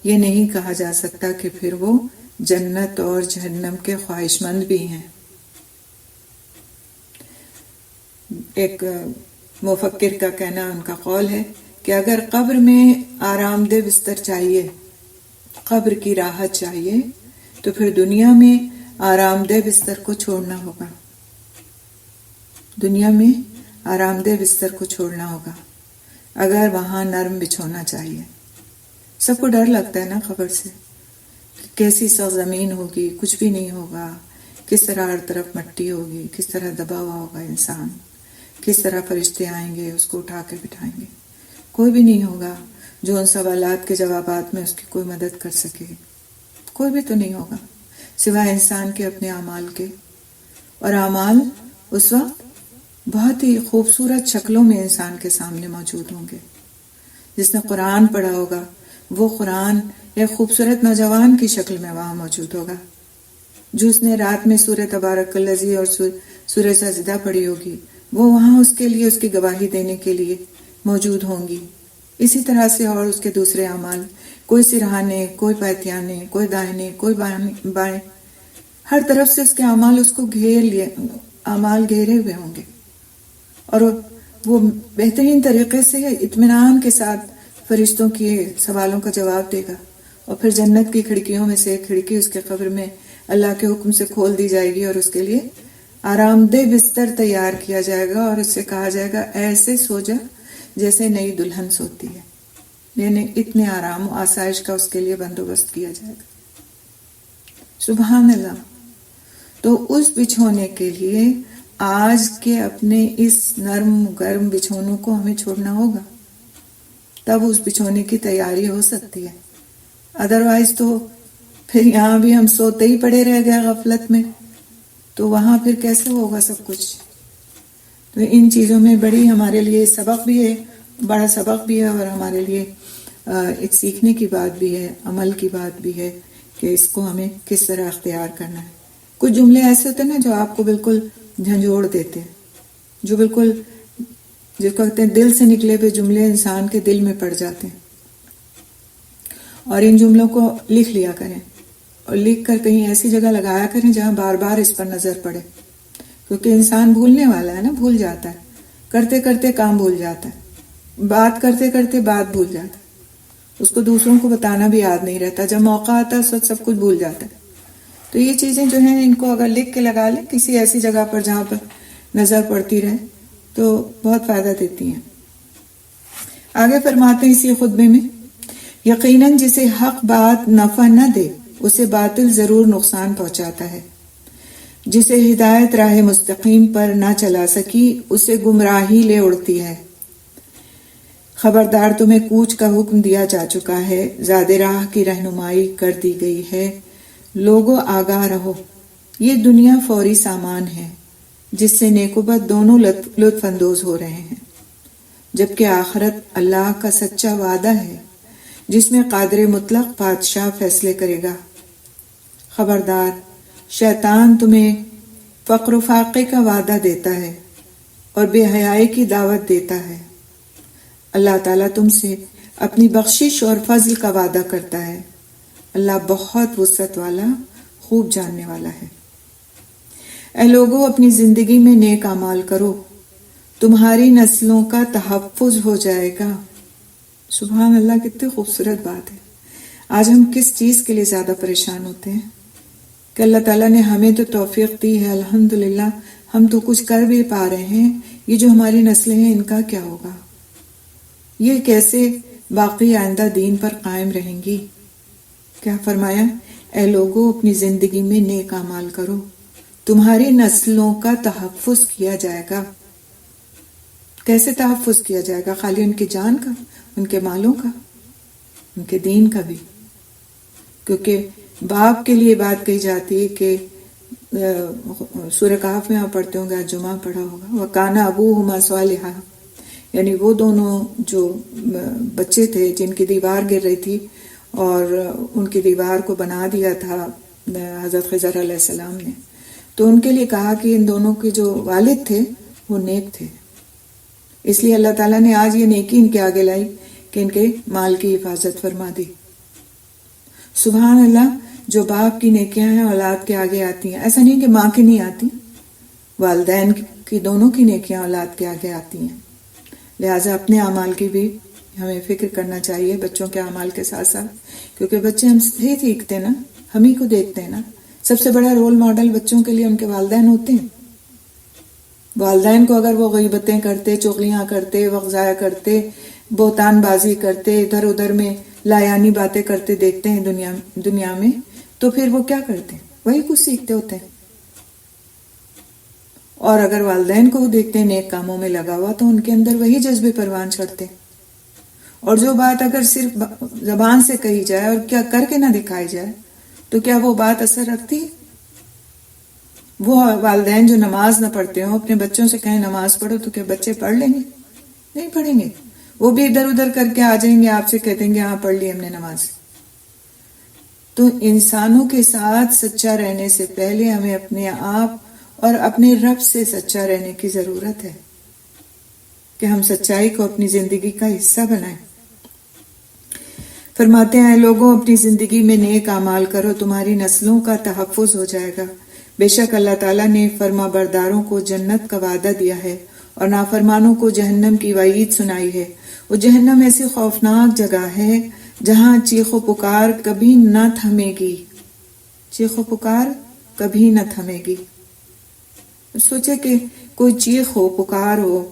یہ نہیں کہا جا سکتا کہ پھر وہ جنت اور جہنم کے خواہش مند بھی ہیں۔ ایک مفکر کا کہنا، ان کا قول ہے کہ اگر قبر میں آرام دہ بستر چاہیے، قبر کی راحت چاہیے، تو پھر دنیا میں آرام دہ بستر کو چھوڑنا ہوگا۔ دنیا میں آرام دہ بستر کو چھوڑنا ہوگا اگر وہاں نرم بچھونا چاہیے۔ سب کو ڈر لگتا ہے نا قبر سے، کیسی سرزمین ہوگی، کچھ بھی نہیں ہوگا، کس طرح ہر طرف مٹی ہوگی، کس طرح دبا ہوا ہوگا انسان، کس طرح فرشتے آئیں گے اس کو اٹھا کے بٹھائیں گے، کوئی بھی نہیں ہوگا جو ان سوالات کے جوابات میں اس کی کوئی مدد کر سکے، کوئی بھی تو نہیں ہوگا سوائے انسان کے اپنے اعمال کے۔ اور اعمال اس وقت بہت ہی خوبصورت شکلوں میں انسان کے سامنے موجود ہوں گے۔ جس نے قرآن پڑھا ہوگا وہ قرآن ایک خوبصورت نوجوان کی شکل میں وہاں موجود ہوگا۔ جو اس نے رات میں سورہ تبارک الذی اور سورہ سجدہ پڑھی ہوگی وہ وہاں اس کے لیے اس کی گواہی دینے کے لیے موجود ہوں گی۔ اسی طرح سے اور اس کے دوسرے اعمال، کوئی سرہانے، کوئی پہتیانے، کوئی داہنے، کوئی بائیں، ہر طرف سے اس کے اعمال اس کو اعمال گھیرے ہوئے ہوں گے، اور وہ بہترین طریقے سے اطمینان کے ساتھ فرشتوں کے سوالوں کا جواب دے گا، اور پھر جنت کی کھڑکیوں میں سے ایک کھڑکی اس کے قبر میں اللہ کے حکم سے کھول دی جائے گی، اور اس کے لیے آرام دہ بستر تیار کیا جائے گا، اور اس سے کہا جائے گا ایسے سو جا جیسے نئی دلہن سوتی ہے، یعنی اتنے آرام و آسائش کا اس کے لیے بندوبست کیا جائے گا۔ سبحان اللہ۔ تو اس بچھونے کے لیے آج کے اپنے اس نرم گرم بچھونوں کو ہمیں چھوڑنا ہوگا، تب اس بچھونے کی تیاری ہو سکتی ہے، ادروائز تو پھر یہاں بھی ہم سوتے ہی پڑے رہ گئے غفلت میں، تو وہاں پھر کیسے ہوگا سب کچھ؟ تو ان چیزوں میں بڑی ہمارے لیے سبق بھی ہے، بڑا سبق بھی ہے، اور ہمارے لیے ایک سیکھنے کی بات بھی ہے، عمل کی بات بھی ہے کہ اس کو ہمیں کس طرح اختیار کرنا ہے۔ کچھ جملے ایسے ہوتے ہیں نا جو آپ کو بالکل جھنجھوڑ دیتے ہیں، جو بالکل جو کہتے ہیں دل سے نکلے ہوئے جملے انسان کے دل میں پڑ جاتے ہیں، اور ان جملوں کو لکھ لیا کریں، اور لکھ کر کہیں ایسی جگہ لگایا کریں جہاں بار بار اس پر نظر پڑے، کیونکہ انسان بھولنے والا ہے نا، بھول جاتا ہے، کرتے کرتے کام بھول جاتا ہے، بات کرتے کرتے بات بھول جاتا ہے، اس کو دوسروں کو بتانا بھی یاد نہیں رہتا، جب موقع آتا ہے اس وقت سب کچھ بھول جاتا ہے۔ تو یہ چیزیں جو ہیں ان کو اگر لکھ کے لگا لیں کسی ایسی جگہ پر جہاں پر نظر پڑتی رہے تو بہت فائدہ دیتی ہیں۔ آگے فرماتے ہیں اسی خطبے میں، یقیناً جسے حق بات نفع نہ دے اسے باطل ضرور نقصان پہنچاتا ہے، جسے ہدایت راہ مستقیم پر نہ چلا سکی اسے گمراہی لے اڑتی ہے۔ خبردار تمہیں کوچ کا حکم دیا جا چکا ہے، زاد راہ کی رہنمائی کر دی گئی ہے، لوگوں آگاہ رہو، یہ دنیا فوری سامان ہے جس سے نیک و بد دونوں لطف اندوز ہو رہے ہیں، جبکہ آخرت اللہ کا سچا وعدہ ہے جس میں قادر مطلق بادشاہ فیصلے کرے گا۔ خبردار شیطان تمہیں فقر و فاقے کا وعدہ دیتا ہے اور بے حیائی کی دعوت دیتا ہے، اللہ تعالیٰ تم سے اپنی بخشش اور فضل کا وعدہ کرتا ہے، اللہ بہت وسعت والا خوب جاننے والا ہے۔ اے لوگو اپنی زندگی میں نیک اعمال کرو، تمہاری نسلوں کا تحفظ ہو جائے گا۔ سبحان اللہ، کتنی خوبصورت بات ہے۔ آج ہم کس چیز کے لیے زیادہ پریشان ہوتے ہیں کہ اللہ تعالیٰ نے ہمیں تو توفیق دی ہے، الحمدللہ ہم تو کچھ کر بھی پا رہے ہیں، یہ جو ہماری نسلیں ہیں ان کا کیا ہوگا، یہ کیسے باقی آئندہ دین پر قائم رہیں گی؟ کیا فرمایا؟ اے لوگو اپنی زندگی میں نیک اعمال کرو، تمہاری نسلوں کا تحفظ کیا جائے گا۔ کیسے تحفظ کیا جائے گا؟ خالی ان کی جان کا، ان کے مالوں کا، ان کے دین کا بھی، کیونکہ باپ کے لیے بات کہی جاتی ہے کہ سورہ کہف میں آپ پڑھتے ہوں گے، آج جمعہ پڑھا ہوگا، وَكَانَ أَبُوهُمَا صَالِحًا، یعنی وہ دونوں جو بچے تھے جن کی دیوار گر رہی تھی اور ان کی دیوار کو بنا دیا تھا حضرت خضر علیہ السلام نے، تو ان کے لیے کہا کہ ان دونوں کے جو والد تھے وہ نیک تھے، اس لیے اللہ تعالیٰ نے آج یہ نیکی ان کے آگے لائی کہ ان کے مال کی حفاظت فرما دی۔ سبحان اللہ، جو باپ کی نیکیاں ہیں اولاد کے آگے آتی ہیں، ایسا نہیں کہ ماں کی نہیں آتی، والدین کی دونوں کی نیکیاں اولاد کے آگے آتی ہیں، لہٰذا اپنے اعمال کی بھی ہمیں فکر کرنا چاہیے بچوں کے اعمال کے ساتھ ساتھ، کیونکہ بچے ہم سے ہی سیکھتے ہیں نا، ہم ہی کو دیکھتے ہیں نا، سب سے بڑا رول ماڈل بچوں کے لیے ان کے والدین ہوتے ہیں۔ والدین کو اگر وہ غیبتیں کرتے، چغلیاں کرتے، وقت ضائع کرتے، بہتان بازی کرتے، ادھر ادھر میں لایانی باتیں کرتے دیکھتے ہیں دنیا میں، تو پھر وہ کیا کرتے ہیں؟ وہی کچھ سیکھتے ہوتے ہیں۔ اور اگر والدین کو وہ دیکھتے ہیں نیک کاموں میں لگا ہوا تو ان کے اندر وہی جذبے پروان چڑھتے ہیں، اور جو بات اگر صرف زبان سے کہی جائے اور کیا کر کے نہ دکھائی جائے تو کیا وہ بات اثر رکھتی ہے؟ وہ والدین جو نماز نہ پڑھتے ہوں اپنے بچوں سے کہیں نماز پڑھو تو کیا بچے پڑھ لیں گے؟ نہیں پڑھیں گے، وہ بھی ادھر ادھر کر کے آ جائیں گے، آپ سے کہہ دیں گے ہاں پڑھ لی ہم نے نماز۔ تو انسانوں کے ساتھ سچا رہنے سے پہلے ہمیں اپنے آپ اور اپنے رب سے سچا رہنے کی ضرورت ہے کہ ہم سچائی کو اپنی زندگی کا حصہ بنائیں۔ فرماتے ہیں لوگوں اپنی زندگی میں نیک اعمال کرو، تمہاری نسلوں کا تحفظ ہو جائے گا، بے شک اللہ تعالیٰ نے فرما برداروں کو جنت کا وعدہ دیا ہے اور نافرمانوں کو جہنم کی وعید سنائی ہے۔ وہ جہنم ایسی خوفناک جگہ ہے جہاں چیخ و پکار کبھی نہ تھمے گی، چیخ و پکار کبھی نہ تھمے گی۔ سوچے کہ کوئی چیخ ہو، پکار ہو،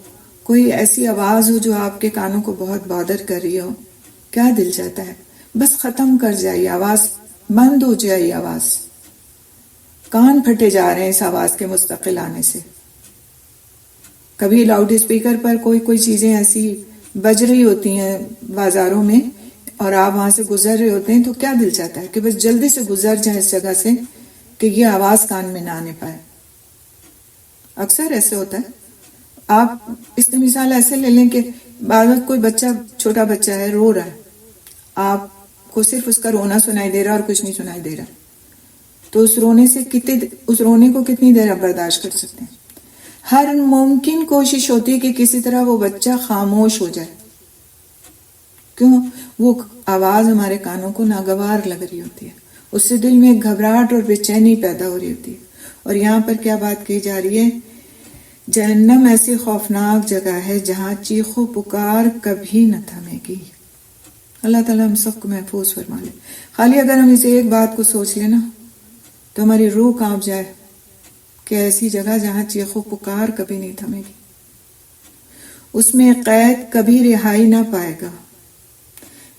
کوئی ایسی آواز ہو جو آپ کے کانوں کو بہت بادر کر رہی ہو، کیا دل چاہتا ہے بس ختم کر جائے، آواز بند ہو جائے، آواز، کان پھٹے جا رہے ہیں اس آواز کے مستقل آنے سے۔ کبھی لاؤڈ اسپیکر پر کوئی چیزیں ایسی بج رہی ہوتی ہیں بازاروں میں اور آپ وہاں سے گزر رہے ہوتے ہیں تو کیا دل چاہتا ہے کہ بس جلدی سے گزر جائیں اس جگہ سے کہ یہ آواز کان میں نہ آنے پائے۔ اکثر ایسے ہوتا ہے۔ آپ اس کی مثال ایسے لے لیں کہ بعض وقت کوئی بچہ، چھوٹا بچہ ہے، رو رہا ہے، آپ کو صرف اس کا رونا سنائی دے رہا اور کچھ نہیں سنائی دے رہا، تو اس رونے کو کتنی دیر آپ برداشت کر سکتے ہیں؟ ہر ممکن کوشش ہوتی ہے کہ کسی طرح وہ بچہ خاموش ہو جائے، کیوں؟ وہ آواز ہمارے کانوں کو ناگوار لگ رہی ہوتی ہے، اس سے دل میں گھبراہٹ اور بے چینی پیدا ہو رہی ہوتی ہے۔ اور یہاں پر کیا بات کہی جا رہی ہے؟ جہنم ایسی خوفناک جگہ ہے جہاں چیخ و پکار کبھی نہ تھمے گی۔ اللہ تعالیٰ ہم سب کو محفوظ فرما لے۔ خالی اگر ہم اسے ایک بات کو سوچ لیں نا تو ہماری روح کانپ جائے کہ ایسی جگہ جہاں چیخ و پکار کبھی نہیں تھمے گی، اس میں قید کبھی رہائی نہ پائے گا،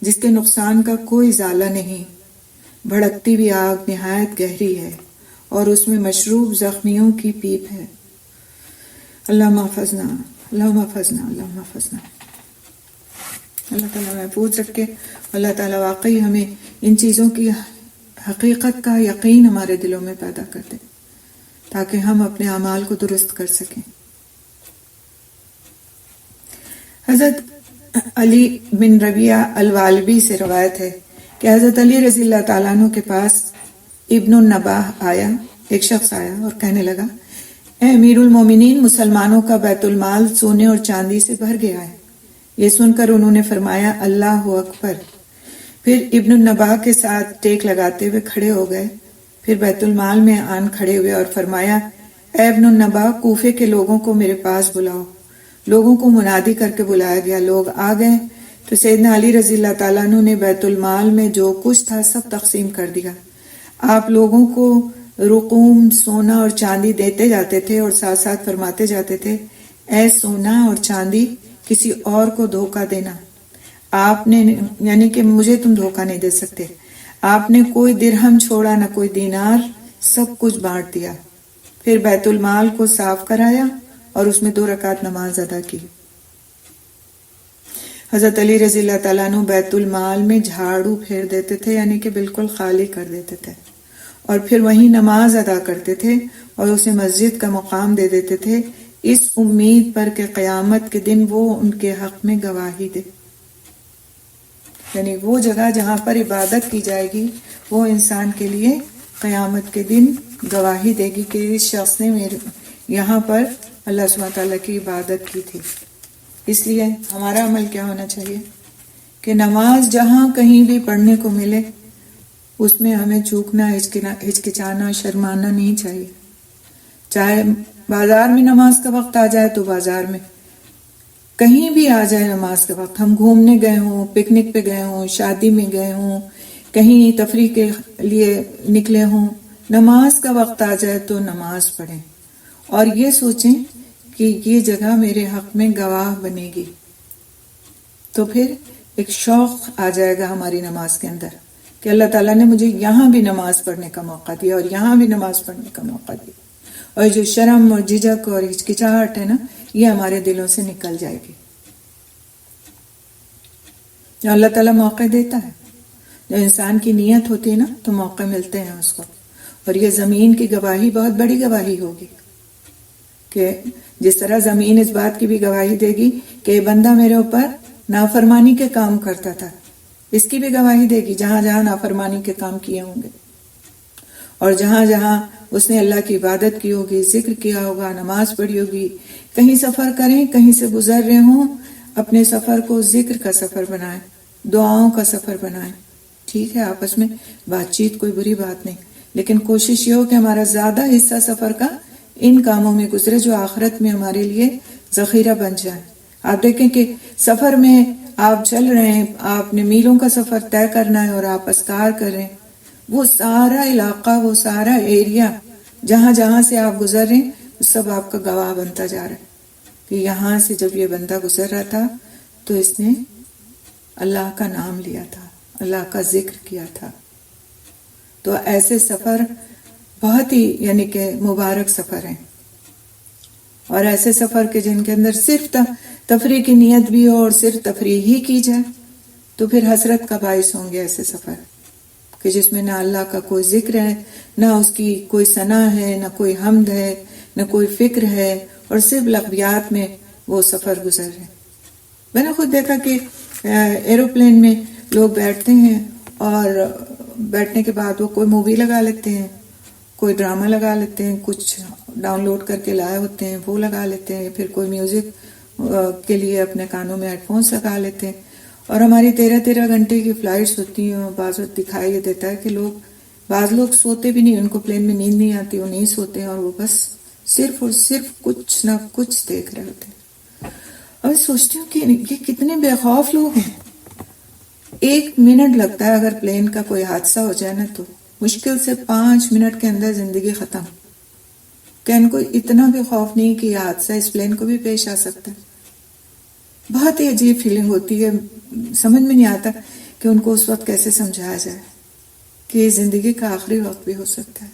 جس کے نقصان کا کوئی ازالہ نہیں، بھڑکتی بھی آگ نہایت گہری ہے اور اس میں مشروب زخمیوں کی پیپ ہے۔ اللہم احفظنا، اللہم احفظنا، اللہم احفظنا۔ اللہ تعالیٰ محفوظ رکھے، اللہ تعالیٰ واقعی ہمیں ان چیزوں کی حقیقت کا یقین ہمارے دلوں میں پیدا کر دے تاکہ ہم اپنے اعمال کو درست کر سکیں۔ حضرت علی بن ربیعہ الوالبی سے روایت ہے کہ حضرت علی رضی اللہ تعالیٰ عنہ کے پاس ابن النباہ آیا، ایک شخص آیا اور کہنے لگا، اے امیر المومنین، مسلمانوں کا بیت المال سونے اور چاندی سے بھر گیا ہے۔ یہ سن کر انہوں نے فرمایا، اللہ اکبر۔ پھر ابن النباہ کے ساتھ ٹیک لگاتے ہوئے کھڑے ہو گئے، پھر بیت المال میں آن کھڑے ہوئے اور فرمایا، اے ابن النباہ، کوفے کے لوگوں کو میرے پاس بلاؤ۔ لوگوں کو منادی کر کے بلایا گیا، لوگ آ گئے تو سیدنا علی رضی اللہ تعالیٰ عنہ نے بیت المال میں جو کچھ تھا سب تقسیم کر دیا۔ آپ لوگوں کو رقوم، سونا اور چاندی دیتے جاتے تھے اور ساتھ ساتھ فرماتے جاتے تھے، اے سونا اور چاندی کسی اور کو دھوکہ دینا، آپ نے، یعنی کہ مجھے تم دھوکہ نہیں دے سکتے۔ آپ نے کوئی درہم چھوڑا نہ کوئی دینار، سب کچھ بانٹ دیا۔ پھر بیت المال کو صاف کرایا اور اس میں 2 رکعت نماز ادا کی۔ حضرت علی رضی اللہ تعالیٰ عنہ بیت المال میں جھاڑو پھیر دیتے تھے، یعنی کہ بالکل خالی کر دیتے تھے، اور پھر وہیں نماز ادا کرتے تھے اور اسے مسجد کا مقام دے دیتے تھے، اس امید پر کہ قیامت کے دن وہ ان کے حق میں گواہی دے، یعنی وہ جگہ جہاں پر عبادت کی جائے گی وہ انسان کے لیے قیامت کے دن گواہی دے گی کہ اس شخص نے میرے یہاں پر اللہ سبحانہ تعالیٰ کی عبادت کی تھی۔ اس لیے ہمارا عمل کیا ہونا چاہیے کہ نماز جہاں کہیں بھی پڑھنے کو ملے اس میں ہمیں چوکنا، ہچکچانا، شرمانا نہیں چاہیے۔ چاہے بازار میں نماز کا وقت آ جائے تو بازار میں، کہیں بھی آ جائے نماز کا وقت، ہم گھومنے گئے ہوں، پکنک پہ گئے ہوں، شادی میں گئے ہوں، کہیں تفریح کے لیے نکلے ہوں، نماز کا وقت آ جائے تو نماز پڑھیں اور یہ سوچیں کہ یہ جگہ میرے حق میں گواہ بنے گی، تو پھر ایک شوق آ جائے گا ہماری نماز کے اندر کہ اللہ تعالیٰ نے مجھے یہاں بھی نماز پڑھنے کا موقع دیا اور یہاں بھی نماز پڑھنے کا موقع دیا، اور جو شرم اور جھجک اور ہچکچاہٹ ہے نا، یہ ہمارے دلوں سے نکل جائے گی۔ جو اللہ تعالیٰ موقع دیتا ہے، جو انسان کی نیت ہوتی ہے نا تو موقع ملتے ہیں اس کو، اور یہ زمین کی گواہی بہت بڑی گواہی ہوگی کہ جس طرح زمین اس بات کی بھی گواہی دے گی کہ یہ بندہ میرے اوپر نافرمانی کے کام کرتا تھا، اس کی بھی گواہی دے گی جہاں جہاں نافرمانی کے کام کیے ہوں گے، اور جہاں جہاں اس نے اللہ کی عبادت کی ہوگی، ذکر کیا ہوگا، نماز پڑھی ہوگی۔ کہیں سفر کریں، کہیں سے گزر رہے ہوں، اپنے سفر کو ذکر کا سفر بنائیں، دعاؤں کا سفر بنائیں۔ ٹھیک ہے، آپس میں بات چیت کوئی بری بات نہیں، لیکن کوشش یہ ہو کہ ہمارا زیادہ حصہ سفر کا ان کاموں میں گزرے جو آخرت میں ہمارے لیے ذخیرہ بن جائیں. آپ دیکھیں کہ سفر میں آپ چل رہے ہیں، آپ نے میلوں کا سفر طے کرنا ہے اور آپ اذکار کر رہے ہیں، وہ سارا علاقہ، وہ سارا ایریا جہاں جہاں سے آپ گزر رہے ہیں، سب آپ کا گواہ بنتا جا رہا ہے کہ یہاں سے جب یہ بندہ گزر رہا تھا تو اس نے اللہ کا نام لیا تھا، اللہ کا ذکر کیا تھا. تو ایسے سفر بہت ہی یعنی کہ مبارک سفر ہیں، اور ایسے سفر کے جن کے اندر صرف تفریح کی نیت بھی ہو اور صرف تفریح ہی کی جائے تو پھر حسرت کا باعث ہوں گے ایسے سفر کہ جس میں نہ اللہ کا کوئی ذکر ہے، نہ اس کی کوئی ثنا ہے، نہ کوئی حمد ہے، نہ کوئی فکر ہے، اور صرف لغویات میں وہ سفر گزر رہے. میں نے خود دیکھا کہ ایروپلین میں لوگ بیٹھتے ہیں اور بیٹھنے کے بعد وہ کوئی مووی لگا لیتے ہیں، کوئی ڈرامہ لگا لیتے ہیں، کچھ ڈاؤن لوڈ کر کے لائے ہوتے ہیں وہ لگا لیتے ہیں، پھر کوئی میوزک کے لیے اپنے کانوں میں ہیڈ فونس لگا لیتے ہیں. اور ہماری 13 گھنٹے کی فلائٹس ہوتی ہیں، اور بعض وقت دکھائی یہ دیتا ہے کہ بعض لوگ سوتے بھی نہیں، ان کو پلین میں نیند نہیں آتی، وہ نہیں سوتے ہیں اور وہ بس صرف اور صرف کچھ نہ کچھ دیکھ رہے ہوتے ہیں. اور سوچتی ہوں کہ یہ کتنے بے خوف لوگ ہیں. 1 منٹ لگتا ہے اگر پلین کا کوئی حادثہ ہو جائے نا تو مشکل سے 5 منٹ کے اندر زندگی ختم. کہ ان کو اتنا بھی خوف نہیں کہ یہ حادثہ اس پلین کو بھی پیش آ سکتا ہے. بہت ہی عجیب فیلنگ ہوتی ہے، سمجھ میں نہیں آتا کہ ان کو اس وقت کیسے سمجھایا جائے کہ یہ زندگی کا آخری وقت بھی ہو سکتا ہے.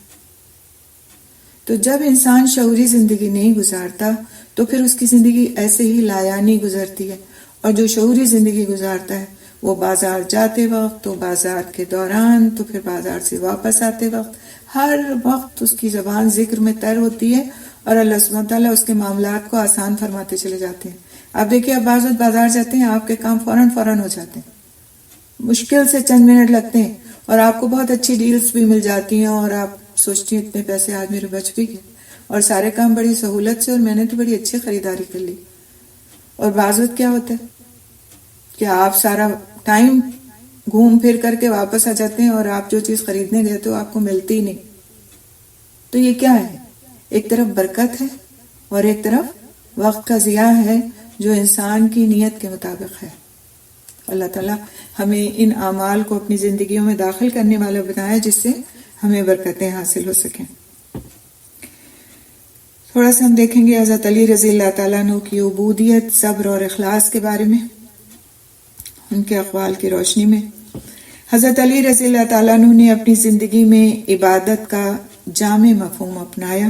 تو جب انسان شعوری زندگی نہیں گزارتا تو پھر اس کی زندگی ایسے ہی لایانی گزرتی ہے، اور جو شعوری زندگی گزارتا ہے وہ بازار جاتے وقت، تو بازار کے دوران، تو پھر بازار سے واپس آتے وقت، ہر وقت اس کی زبان ذکر میں تر ہوتی ہے، اور اللہ سبحانہ تعالیٰ اس کے معاملات کو آسان فرماتے چلے جاتے ہیں. آپ دیکھیے، آپ بعض وقت بازار جاتے ہیں، آپ کے کام فوراً ہو جاتے ہیں، مشکل سے چند منٹ لگتے ہیں، اور آپ کو بہت اچھی ڈیلز بھی مل جاتی ہیں، اور آپ سوچتی ہیں اتنے پیسے آج میرے بچ بھی گئے، اور سارے کام بڑی سہولت سے، اور میں نے تو بڑی اچھی خریداری کر لی. اور بعض وقت کیا ہوتا ہے کہ آپ سارا ٹائم گھوم پھر کر کے واپس آ جاتے ہیں، اور آپ جو چیز خریدنے گئے تو آپ کو ملتی ہی نہیں. تو یہ کیا ہے؟ ایک طرف برکت ہے اور ایک طرف وقت کا ضیاع ہے جو انسان کی نیت کے مطابق ہے. اللہ تعالیٰ ہمیں ان اعمال کو اپنی زندگیوں میں داخل کرنے والا بنائے جس سے ہمیں برکتیں حاصل ہو سکیں. تھوڑا سا ہم دیکھیں گے حضرت علی رضی اللہ تعالیٰ عنہ کی عبودیت، صبر اور اخلاص کے بارے میں، ان کے اقوال کی روشنی میں. حضرت علی رضی اللہ تعالیٰ عنہ نے اپنی زندگی میں عبادت کا جامع مفہوم اپنایا.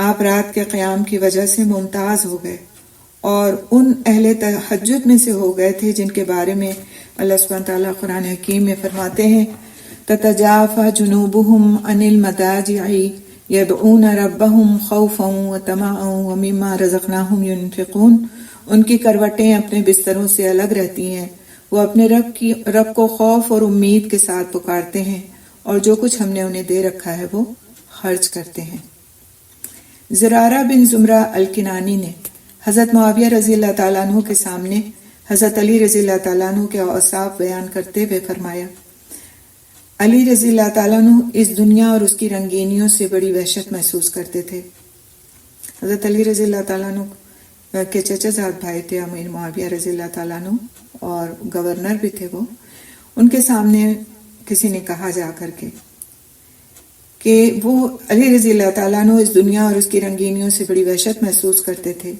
آپ رات کے قیام کی وجہ سے ممتاز ہو گئے اور ان اہل تہجد میں سے ہو گئے تھے جن کے بارے میں اللہ سبحانہ تعالیٰ قرآن حکیم میں فرماتے ہیں تتجافى جنوبهم عن المضاجع يدعون ربهم خوفا وطمعا ومما رزقناهم ينفقون. ان کی کروٹیں اپنے بستروں سے الگ رہتی ہیں، وہ اپنے رب کو خوف اور امید کے ساتھ پکارتے ہیں، اور جو کچھ ہم نے انہیں دے رکھا ہے وہ خرچ کرتے ہیں. زرارہ بن زمرہ الکنانی نے حضرت معاویہ رضی اللہ تعالیٰ عنہ کے سامنے حضرت علی رضی اللہ تعالیٰ عنہ کے اوصاف بیان کرتے ہوئے فرمایا، علی رضی اللہ تعالیٰ عنہ اس دنیا اور اس کی رنگینیوں سے بڑی وحشت محسوس کرتے تھے. حضرت علی رضی اللہ تعالیٰ عنہ کے چچا زاد بھائی تھے امیر معاویہ رضی اللہ تعالیٰ عنہ، اور گورنر بھی تھے. وہ ان کے سامنے کسی نے کہا جا کر کے کہ وہ علی رضی اللہ تعالیٰ عنہ اس دنیا اور اس کی رنگینیوں سے بڑی وحشت محسوس کرتے تھے،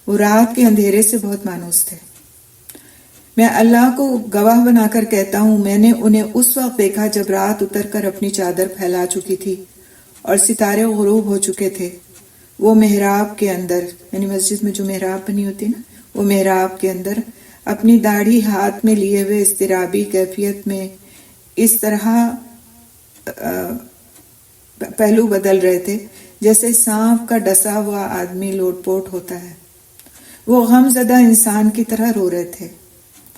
وہ رات کے اندھیرے سے بہت مانوس تھے. میں اللہ کو گواہ بنا کر کہتا ہوں، میں نے انہیں اس وقت دیکھا جب رات اتر کر اپنی چادر پھیلا چکی تھی اور ستارے غروب ہو چکے تھے. وہ محراب کے اندر، یعنی مسجد میں جو محراب بنی ہوتی نا، وہ محراب کے اندر اپنی داڑھی ہاتھ میں لیے ہوئے اضطرابی کیفیت میں اس طرح پہلو بدل رہے تھے جیسے سانپ کا ڈسا ہوا آدمی لوٹ پوٹ ہوتا ہے. وہ غم زدہ انسان کی طرح رو رہے تھے،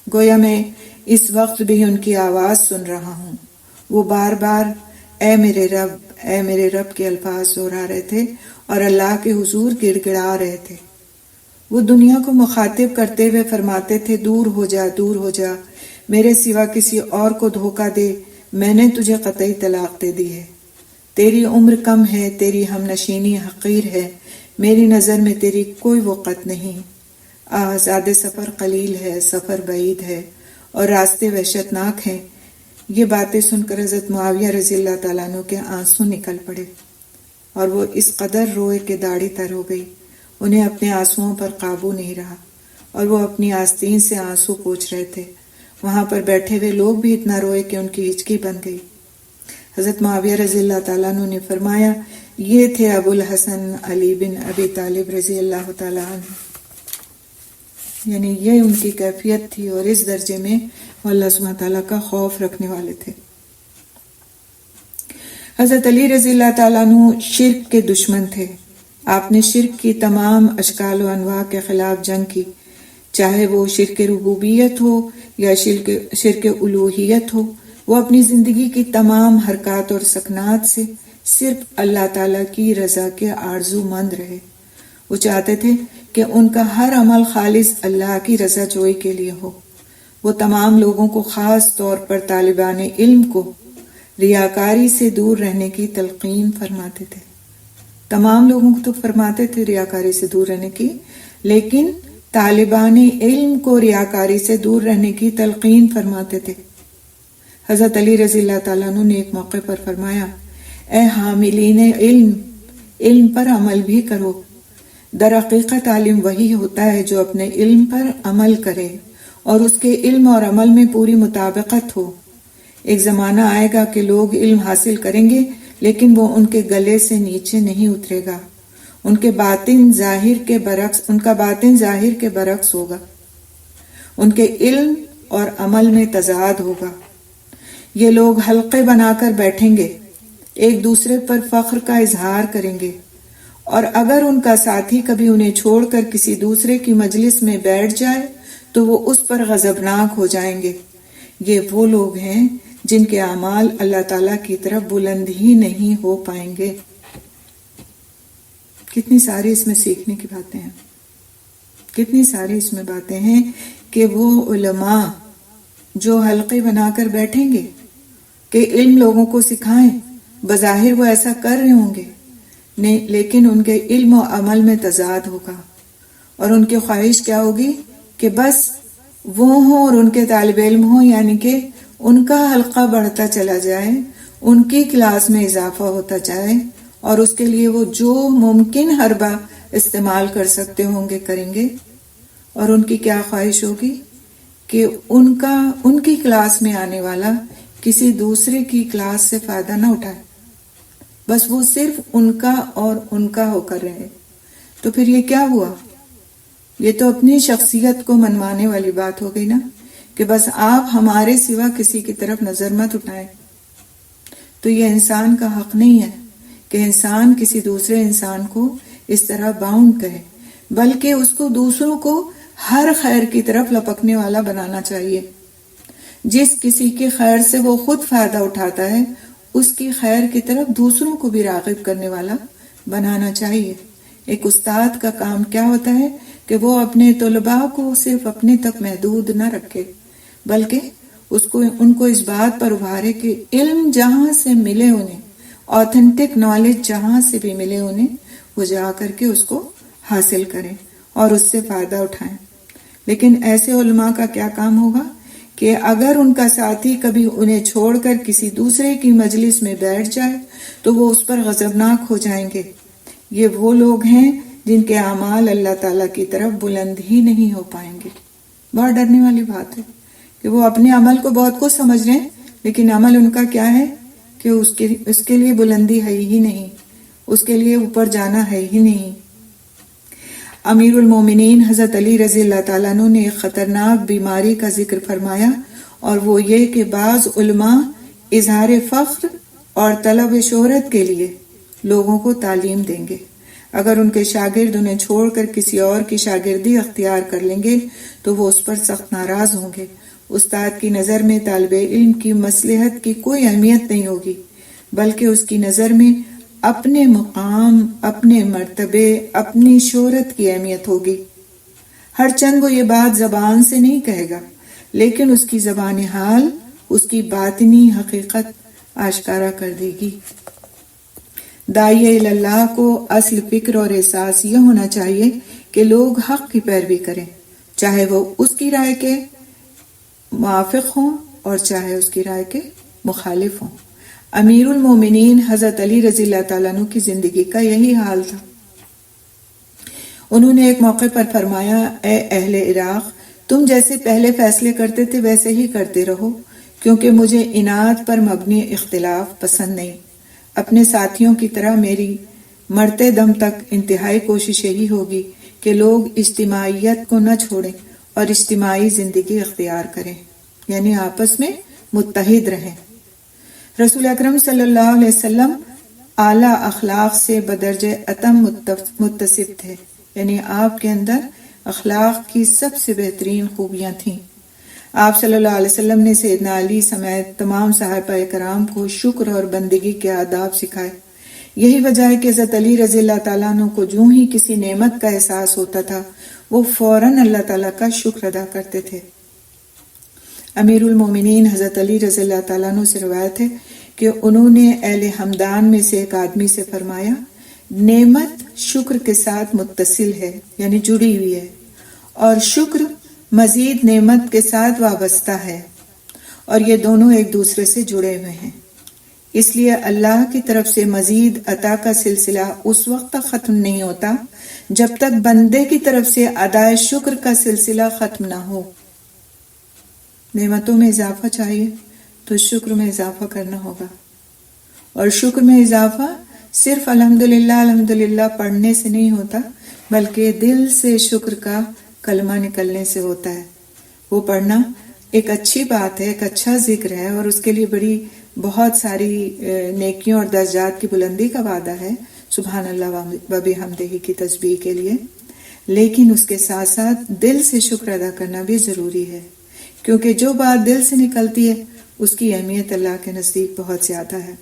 گویا میں اس وقت بھی ان کی آواز سن رہا ہوں. وہ بار بار اے میرے رب کے الفاظ دہرا رہے تھے اور اللہ کے حضور گڑ گڑا رہے تھے. وہ دنیا کو مخاطب کرتے ہوئے فرماتے تھے، دور ہو جا میرے سوا کسی اور کو دھوکہ دے، میں نے تجھے قطعی طلاق دے دی ہے. تیری عمر کم ہے، تیری ہم نشینی حقیر ہے، میری نظر میں تیری کوئی وقت نہیں. زیادہ سفر قلیل ہے، سفر بعید ہے اور راستے وحشتناک ہیں۔ یہ باتیں سن کر حضرت معاویہ رضی اللہ تعالیٰ عنہ کے آنسو نکل پڑے اور وہ اس قدر روئے کہ داڑھی تر ہو گئی۔ انہیں اپنے آنسوؤں پر قابو نہیں رہا اور وہ اپنی آستین سے آنسو پوچھ رہے تھے۔ وہاں پر بیٹھے ہوئے لوگ بھی اتنا روئے کہ ان کی ہچکی بن گئی۔ حضرت معاویہ رضی اللہ تعالیٰ عنہ نے فرمایا، یہ تھے ابو الحسن علی بن ابی طالب رضی اللہ تعالیٰ عنہ، یعنی یہ ان کی کیفیت تھی اور اس درجے میں وہ اللہ سبحانہ تعالیٰ کا خوف رکھنے والے تھے۔ حضرت علی رضی اللہ تعالیٰ عنہ شرک کے دشمن تھے۔ آپ نے شرک کی تمام اشکال و انواع کے خلاف جنگ کی، چاہے وہ شرک ربوبیت ہو یا شرک الوہیت ہو۔ وہ اپنی زندگی کی تمام حرکات اور سکنات سے صرف اللہ تعالیٰ کی رضا کے آرزو مند رہے۔ وہ چاہتے تھے کہ ان کا ہر عمل خالص اللہ کی رضا جوئی کے لیے ہو۔ وہ تمام لوگوں کو، خاص طور پر طالبان علم کو، ریاکاری سے دور رہنے کی تلقین فرماتے تھے۔ تمام لوگوں کو تو فرماتے تھے ریاکاری سے دور رہنے کی، لیکن طالبان علم کو ریاکاری سے دور رہنے کی تلقین فرماتے تھے۔ حضرت علی رضی اللہ تعالیٰ عنہ نے ایک موقع پر فرمایا، اے حاملین علم، علم پر عمل بھی کرو۔ در حقیقت عالم وہی ہوتا ہے جو اپنے علم پر عمل کرے اور اس کے علم اور عمل میں پوری مطابقت ہو۔ ایک زمانہ آئے گا کہ لوگ علم حاصل کریں گے لیکن وہ ان کے گلے سے نیچے نہیں اترے گا، ان کا باطن ظاہر کے برعکس ہوگا، ان کے علم اور عمل میں تضاد ہوگا۔ یہ لوگ حلقے بنا کر بیٹھیں گے، ایک دوسرے پر فخر کا اظہار کریں گے، اور اگر ان کا ساتھی کبھی انہیں چھوڑ کر کسی دوسرے کی مجلس میں بیٹھ جائے تو وہ اس پر غضبناک ہو جائیں گے۔ یہ وہ لوگ ہیں جن کے اعمال اللہ تعالیٰ کی طرف بلند ہی نہیں ہو پائیں گے۔ کتنی ساری اس میں سیکھنے کی باتیں ہیں، کتنی ساری اس میں باتیں ہیں کہ وہ علماء جو حلقے بنا کر بیٹھیں گے کہ علم لوگوں کو سکھائیں، بظاہر وہ ایسا کر رہے ہوں گے لیکن ان کے علم و عمل میں تضاد ہوگا، اور ان کی خواہش کیا ہوگی کہ بس وہ ہوں اور ان کے طالب علم ہوں، یعنی کہ ان کا حلقہ بڑھتا چلا جائے، ان کی کلاس میں اضافہ ہوتا جائے، اور اس کے لیے وہ جو ممکن حربہ استعمال کر سکتے ہوں گے کریں گے۔ اور ان کی کیا خواہش ہوگی کہ ان کی کلاس میں آنے والا کسی دوسرے کی کلاس سے فائدہ نہ اٹھائے، بس وہ صرف ان کا اور ان کا ہو کر رہے۔ تو پھر یہ کیا ہوا؟ یہ تو اپنی شخصیت کو منوانے والی بات ہو گئی نا، کہ بس آپ ہمارے سوا کسی کی طرف نظر مت اٹھائیں۔ تو یہ انسان کا حق نہیں ہے کہ انسان کسی دوسرے انسان کو اس طرح باؤنڈ کرے، بلکہ اس کو دوسروں کو ہر خیر کی طرف لپکنے والا بنانا چاہیے۔ جس کسی کی خیر سے وہ خود فائدہ اٹھاتا ہے، اس کی خیر کی طرف دوسروں کو بھی راغب کرنے والا بنانا چاہیے۔ ایک استاد کا کام کیا ہوتا ہے کہ وہ اپنے طلباء کو صرف اپنے تک محدود نہ رکھے، بلکہ ان کو اس بات پر ابھارے کہ علم جہاں سے ملے انہیں، آتھینٹک نالج جہاں سے بھی ملے انہیں، وہ جا کر کے اس کو حاصل کریں اور اس سے فائدہ اٹھائیں۔ لیکن ایسے علماء کا کیا کام ہوگا کہ اگر ان کا ساتھی کبھی انہیں چھوڑ کر کسی دوسرے کی مجلس میں بیٹھ جائے تو وہ اس پر غضبناک ہو جائیں گے۔ یہ وہ لوگ ہیں جن کے اعمال اللہ تعالیٰ کی طرف بلند ہی نہیں ہو پائیں گے۔ بہت ڈرنے والی بات ہے کہ وہ اپنے عمل کو بہت کچھ سمجھ رہے ہیں، لیکن عمل ان کا کیا ہے کہ اس کے لیے بلندی ہے ہی نہیں، اس کے لیے اوپر جانا ہے ہی نہیں۔ امیر المومنین حضرت علی رضی اللہ تعالیٰ عنہ نے ایک خطرناک بیماری کا ذکر فرمایا، اور وہ یہ کہ بعض علماء اظہار فخر اور طلب شہرت کے لیے لوگوں کو تعلیم دیں گے۔ اگر ان کے شاگرد انہیں چھوڑ کر کسی اور کی شاگردی اختیار کر لیں گے تو وہ اس پر سخت ناراض ہوں گے۔ استاد کی نظر میں طالب علم کی مصلحت کی کوئی اہمیت نہیں ہوگی، بلکہ اس کی نظر میں اپنے مقام، اپنے مرتبے، اپنی شہرت کی اہمیت ہوگی۔ ہر چند وہ یہ بات زبان سے نہیں کہے گا، لیکن اس کی زبان حال اس کی باطنی حقیقت آشکارا کر دے گی۔ داعی اللہ کو اصل فکر اور احساس یہ ہونا چاہیے کہ لوگ حق کی پیروی کریں، چاہے وہ اس کی رائے کے موافق ہوں اور چاہے اس کی رائے کے مخالف ہوں۔ امیر المومنین حضرت علی رضی اللہ تعالیٰ عنہ کی زندگی کا یہی حال تھا۔ انہوں نے ایک موقع پر فرمایا، اے اہل عراق، تم جیسے پہلے فیصلے کرتے تھے ویسے ہی کرتے رہو، کیونکہ مجھے اناد پر مبنی اختلاف پسند نہیں۔ اپنے ساتھیوں کی طرح میری مرتے دم تک انتہائی کوشش یہی ہوگی کہ لوگ اجتماعیت کو نہ چھوڑیں اور اجتماعی زندگی اختیار کریں، یعنی آپس میں متحد رہیں۔ رسول اکرم صلی اللہ علیہ وسلم اعلیٰ اخلاق سے بدرجہ اتم متصف تھے، یعنی آپ کے اندر اخلاق کی سب سے بہترین خوبیاں تھیں۔ آپ صلی اللہ علیہ وسلم نے سیدنا علی سمیت تمام صحابہ کرام کو شکر اور بندگی کے آداب سکھائے۔ یہی وجہ ہے کہ حضرت علی رضی اللہ تعالیٰ عنہ کو جو ہی کسی نعمت کا احساس ہوتا تھا وہ فوراً اللہ تعالیٰ کا شکر ادا کرتے تھے۔ امیر المومنین حضرت علی رضی اللہ تعالیٰ عنہ سے روایت ہے کہ انہوں نے اہل ہمدان میں سے ایک آدمی سے فرمایا، نعمت شکر کے ساتھ متصل ہے، یعنی جڑی ہوئی ہے، اور شکر مزید نعمت کے ساتھ وابستہ ہے، اور یہ دونوں ایک دوسرے سے جڑے ہوئے ہیں۔ اس لیے اللہ کی طرف سے مزید عطا کا سلسلہ اس وقت تک ختم نہیں ہوتا جب تک بندے کی طرف سے ادائے شکر کا سلسلہ ختم نہ ہو۔ نعمتوں میں اضافہ چاہیے تو شکر میں اضافہ کرنا ہوگا، اور شکر میں اضافہ صرف الحمدللہ پڑھنے سے نہیں ہوتا، بلکہ دل سے شکر کا کلمہ نکلنے سے ہوتا ہے۔ وہ پڑھنا ایک اچھی بات ہے، ایک اچھا ذکر ہے، اور اس کے لیے بہت ساری نیکیوں اور درجات کی بلندی کا وعدہ ہے، سبحان اللہ و بحمدہ کی تسبیح کے لیے، لیکن اس کے ساتھ ساتھ دل سے شکر ادا کرنا بھی ضروری ہے، کیونکہ جو بات دل سے نکلتی ہے اس کی اہمیت اللہ کے نزدیک بہت زیادہ ہے۔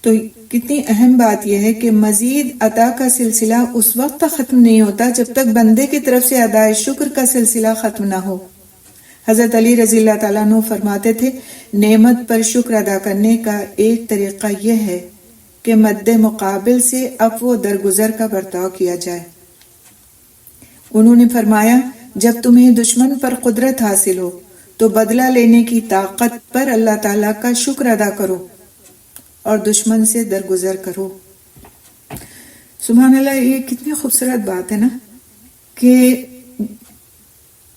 تو کتنی اہم بات یہ ہے کہ مزید عطا کا سلسلہ اس وقت تک ختم نہیں ہوتا جب تک بندے کی طرف سے ادائے شکر کا سلسلہ ختم نہ ہو۔ حضرت علی رضی اللہ تعالیٰ عنہ فرماتے تھے، نعمت پر شکر ادا کرنے کا ایک طریقہ یہ ہے کہ مد مقابل سے عفو و درگزر کا برتاؤ کیا جائے۔ انہوں نے فرمایا، جب تمہیں دشمن پر قدرت حاصل ہو تو بدلہ لینے کی طاقت پر اللہ تعالیٰ کا شکر ادا کرو اور دشمن سے درگزر کرو۔ سبحان اللہ، یہ کتنی خوبصورت بات ہے نا، کہ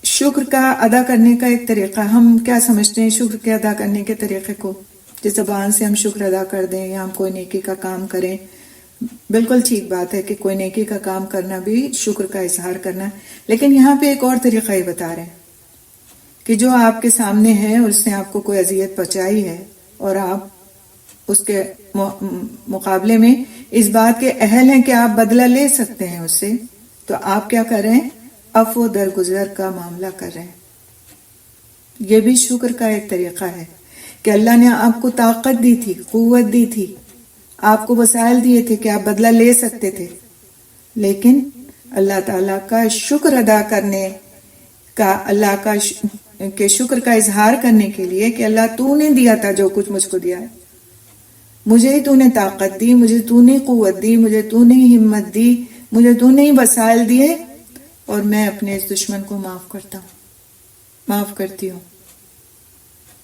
شکر کا ادا کرنے کا ایک طریقہ، ہم کیا سمجھتے ہیں شکر کے ادا کرنے کے طریقے کو، جس زبان سے ہم شکر ادا کر دیں یا ہم کوئی نیکی کا کام کریں، بالکل ٹھیک بات ہے کہ کوئی نیکی کا کام کرنا بھی شکر کا اظہار کرنا ہے، لیکن یہاں پہ ایک اور طریقہ یہ بتا رہے ہیں کہ جو آپ کے سامنے ہے اور اس نے آپ کو کوئی اذیت پہنچائی ہے اور آپ اس کے مقابلے میں اس بات کے اہل ہیں کہ آپ بدلہ لے سکتے ہیں اس سے، تو آپ کیا کر رہے ہیں؟ عفو درگزر کا معاملہ کر رہے ہیں۔ یہ بھی شکر کا ایک طریقہ ہے کہ اللہ نے آپ کو طاقت دی تھی، قوت دی تھی، آپ کو وسائل دیے تھے کہ آپ بدلہ لے سکتے تھے، لیکن اللہ تعالیٰ کا شکر ادا کرنے کا، اللہ کا کہ شکر کا اظہار کرنے کے لیے کہ اللہ تو نے دیا تھا جو کچھ مجھ کو دیا ہے، مجھے تو نے طاقت دی، مجھے تو نے قوت دی، مجھے تو نے ہمت دی، مجھے تو نے وسائل دیے، اور میں اپنے اس دشمن کو معاف کرتی ہوں۔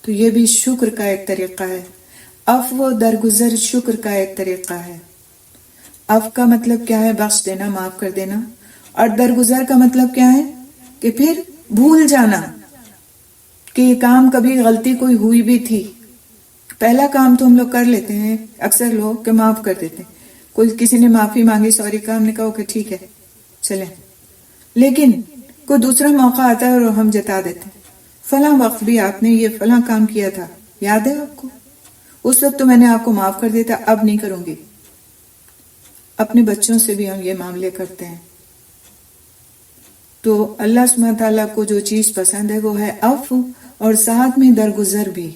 تو یہ بھی شکر کا ایک طریقہ ہے، عفو و درگزر شکر کا ایک طریقہ ہے۔ عفو کا مطلب کیا ہے؟ بخش دینا، معاف کر دینا، اور درگزر کا مطلب کیا ہے؟ کہ پھر بھول جانا کہ یہ کام کبھی غلطی کوئی ہوئی بھی تھی۔ پہلا کام تو ہم لوگ کر لیتے ہیں اکثر لوگ کہ معاف کر دیتے ہیں، کوئی کسی نے معافی مانگی، سوری کہا، ہم نے کہا کہ ٹھیک ہے چلیں، لیکن کوئی دوسرا موقع آتا ہے اور ہم جتا دیتے ہیں، فلاں وقت بھی آپ نے یہ فلاں کام کیا تھا، یاد ہے آپ کو؟ اس وقت تو میں نے آپ کو معاف کر دیا تھا، اب نہیں کروں گی۔ اپنے بچوں سے بھی ہم یہ معاملے کرتے ہیں۔ تو اللہ سبحانہ تعالیٰ کو جو چیز پسند ہے وہ ہے عفو، اور ساتھ میں درگزر بھی۔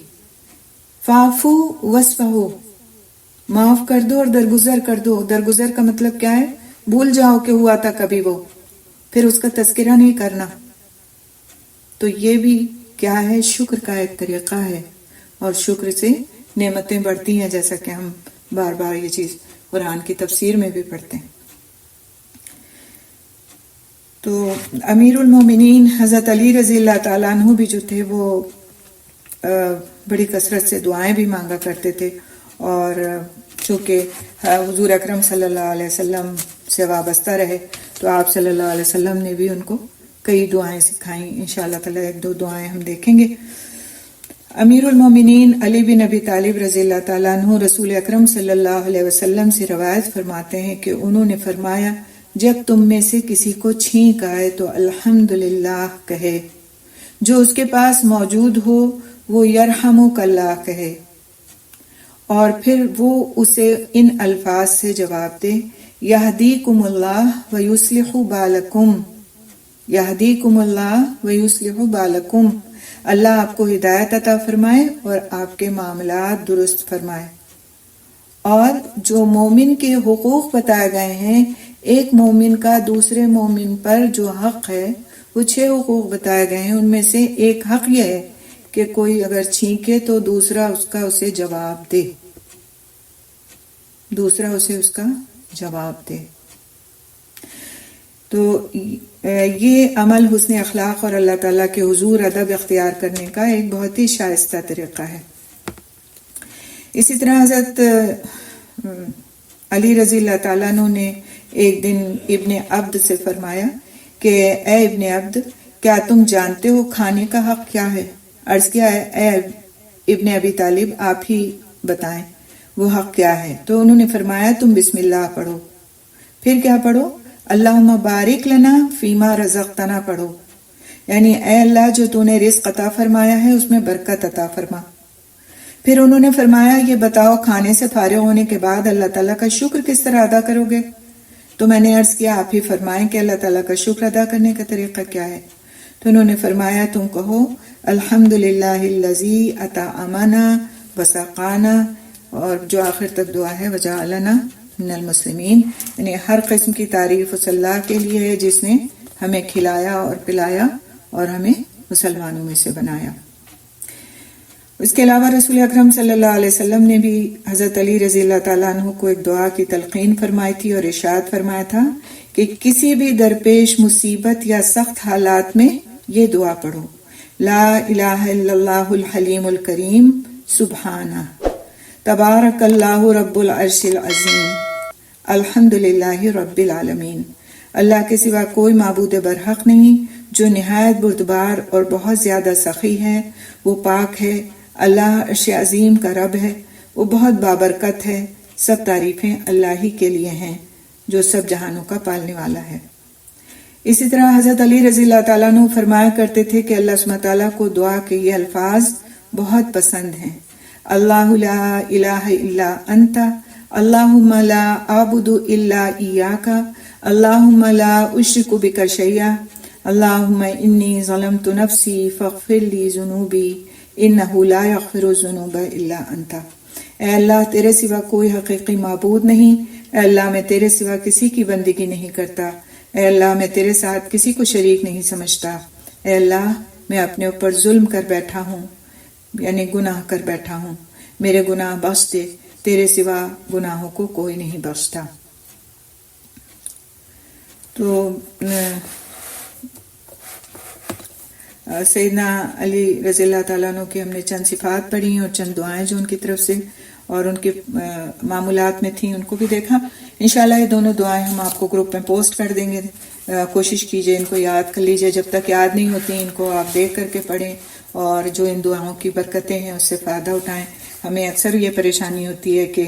فاعفو واصفحوا، معاف کر دو اور درگزر کر دو۔ درگزر کا مطلب کیا ہے؟ بھول جاؤ کہ ہوا تھا کبھی وہ، پھر اس کا تذکرہ نہیں کرنا۔ تو یہ بھی کیا ہے؟ شکر کا ایک طریقہ ہے، اور شکر سے نعمتیں بڑھتی ہیں، جیسا کہ ہم بار بار یہ چیز قرآن کی تفسیر میں بھی پڑھتے ہیں. تو امیر المومنین حضرت علی رضی اللہ تعالیٰ عنہ بھی جو تھے وہ بڑی کثرت سے دعائیں بھی مانگا کرتے تھے، اور چونکہ حضور اکرم صلی اللہ علیہ وسلم سے وابستہ رہے تو آپ صلی اللہ علیہ وسلم نے بھی ان کو کئی دعائیں سکھائیں. انشاءاللہ تعالیٰ ایک دو دعائیں ہم دیکھیں گے. امیر المومنین علی بن ابی طالب رضی اللہ تعالیٰ عنہ رسول اکرم صلی اللہ علیہ وسلم سے روایت فرماتے ہیں کہ انہوں نے فرمایا، جب تم میں سے کسی کو چھینک آئے تو الحمدللہ کہے، جو اس کے پاس موجود ہو وہ یرحمک اللہ کہے، اور پھر وہ اسے ان الفاظ سے جواب دے، یہدیکم اللہ ویصلح بالکم، یہدیکم اللہ ویصلح بالکم، اللہ آپ کو ہدایت عطا فرمائے اور آپ کے معاملات درست فرمائے. اور جو مومن کے حقوق بتائے گئے ہیں، ایک مومن کا دوسرے مومن پر جو حق ہے، وہ 6 حقوق بتائے گئے ہیں. ان میں سے ایک حق یہ ہے کہ کوئی اگر چھینکے تو دوسرا اسے جواب دے، دوسرا اس کا جواب دے. تو یہ عمل حسن اخلاق اور اللہ تعالیٰ کے حضور ادب اختیار کرنے کا ایک بہت ہی شائستہ طریقہ ہے. اسی طرح حضرت علی رضی اللہ تعالیٰ عنہ نے ایک دن ابن عبد سے فرمایا کہ اے ابن عبد، کیا تم جانتے ہو کھانے کا حق کیا ہے؟ عرض کیا ہے، اے ابن ابی طالب آپ ہی بتائیں وہ حق کیا ہے. تو انہوں نے فرمایا تم بسم اللہ پڑھو. پھر کیا پڑھو؟ اللہم بارک لنا فیما رزقتنا پڑھو، یعنی اے اللہ جو تو نے رزق عطا فرمایا ہے اس میں برکت عطا فرما. پھر انہوں نے فرمایا یہ بتاؤ کھانے سے فارغ ہونے کے بعد اللہ تعالیٰ کا شکر کس طرح ادا کرو گے؟ تو میں نے عرض کیا آپ ہی فرمائیں کہ اللہ تعالیٰ کا شکر ادا کرنے کا طریقہ کیا ہے؟ تو انہوں نے فرمایا تم کہو الحمدللہ الذی اطعمنا وسقانا، اور جو آخر تک دعا ہے وجعلنا من المسلمین، یعنی ہر قسم کی تعریف اس اللہ کے لیے ہے جس نے ہمیں کھلایا اور پلایا اور ہمیں مسلمانوں میں سے بنایا. اس کے علاوہ رسول اکرم صلی اللہ علیہ وسلم نے بھی حضرت علی رضی اللہ تعالیٰ عنہ کو ایک دعا کی تلقین فرمائی تھی اور ارشاد فرمایا تھا کہ کسی بھی درپیش مصیبت یا سخت حالات میں یہ دعا پڑھو، لا الہ الا اللہ الحلیم الکریم سبحانہ، تبارک اللہ رب العرش العظیم، الحمدللہ رب العالمین. اللہ کے سوا کوئی معبود برحق نہیں، جو نہایت بردبار اور بہت زیادہ سخی ہے، وہ پاک ہے. اللہ عرش عظیم کا رب ہے، وہ بہت بابرکت ہے. سب تعریفیں اللہ ہی کے لیے ہیں جو سب جہانوں کا پالنے والا ہے. اسی طرح حضرت علی رضی اللہ تعالیٰ عنہ فرمایا کرتے تھے کہ اللہ سبحانہ تعالیٰ کو دعا کے یہ الفاظ بہت پسند ہیں، اللہ لا الہ الا انت، اللہم لا اعبد الا ایاک، اللہم لا اشرک بک شیئا، اللہم انی ظلمت نفسی فاغفر لی ذنوبی انہ لا یغفر الذنوب الا انت. اے اللہ تیرے سوا کوئی حقیقی معبود نہیں، اے اللہ میں تیرے سوا کسی کی بندگی نہیں کرتا، اے اللہ میں تیرے ساتھ کسی کو شریک نہیں سمجھتا، اے اللہ میں اپنے اوپر ظلم کر بیٹھا ہوں، یعنی گناہ کر بیٹھا ہوں، میرے گناہ بخش دے، تیرے سوا گناہوں کو کوئی نہیں بخشتا. تو سیدنا علی رضی اللہ تعالیٰ عنہ کی ہم نے چند صفات پڑھی اور چند دعائیں جو ان کی طرف سے اور ان کے معمولات میں تھیں ان کو بھی دیکھا. انشاءاللہ یہ دونوں دعائیں ہم آپ کو گروپ میں پوسٹ کر دیں گے. کوشش کیجئے ان کو یاد کر لیجئے، جب تک یاد نہیں ہوتی ان کو آپ دیکھ کر کے پڑھیں اور جو ان دعاؤں کی برکتیں ہیں اس سے فائدہ اٹھائیں. ہمیں اکثر یہ پریشانی ہوتی ہے کہ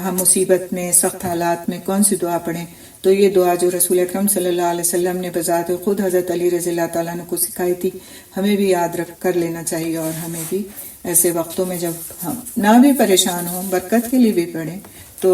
ہم مصیبت میں، سخت حالات میں کون سی دعا پڑھیں. تو یہ دعا جو رسول اکرم صلی اللہ علیہ وسلم نے بذات خود حضرت علی رضی اللہ تعالیٰ عنہ کو سکھائی تھی، ہمیں بھی یاد رکھ کر لینا چاہیے، اور ہمیں بھی ایسے وقتوں میں جب ہم نہ بھی پریشان ہوں برکت کے لیے بھی پڑھیں. تو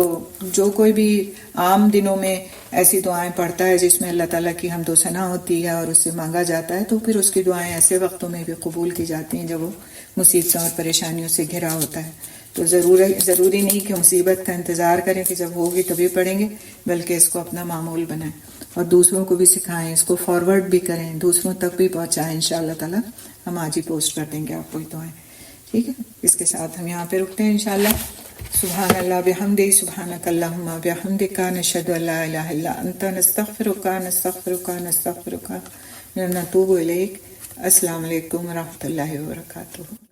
جو کوئی بھی عام دنوں میں ایسی دعائیں پڑھتا ہے جس میں اللہ تعالیٰ کی حمد و ثنا ہوتی ہے اور اس سے مانگا جاتا ہے، تو پھر اس کی دعائیں ایسے وقتوں میں بھی قبول کی جاتی ہیں جب وہ مصیبتوں اور پریشانیوں سے گھرا ہوتا ہے. تو ضروری نہیں کہ مصیبت کا انتظار کریں کہ جب ہوگی تبھی پڑھیں گے، بلکہ اس کو اپنا معمول بنائیں اور دوسروں کو بھی سکھائیں، اس کو فارورڈ بھی کریں، دوسروں تک بھی پہنچائیں. انشاءاللہ تعالیٰ ہم آج ہی پوسٹ کر دیں گے آپ کو دعائیں. ٹھیک ہے، اس کے ساتھ ہم یہاں پہ رکتے ہیں انشاءاللہ. سبحان اللہ بحمدہ سبحانک اللہم بحمدک نشہد ان لا الہ الا انت نستغفرک ونتوب الیک. السلام علیکم ورحمۃ اللہ وبرکاتہ.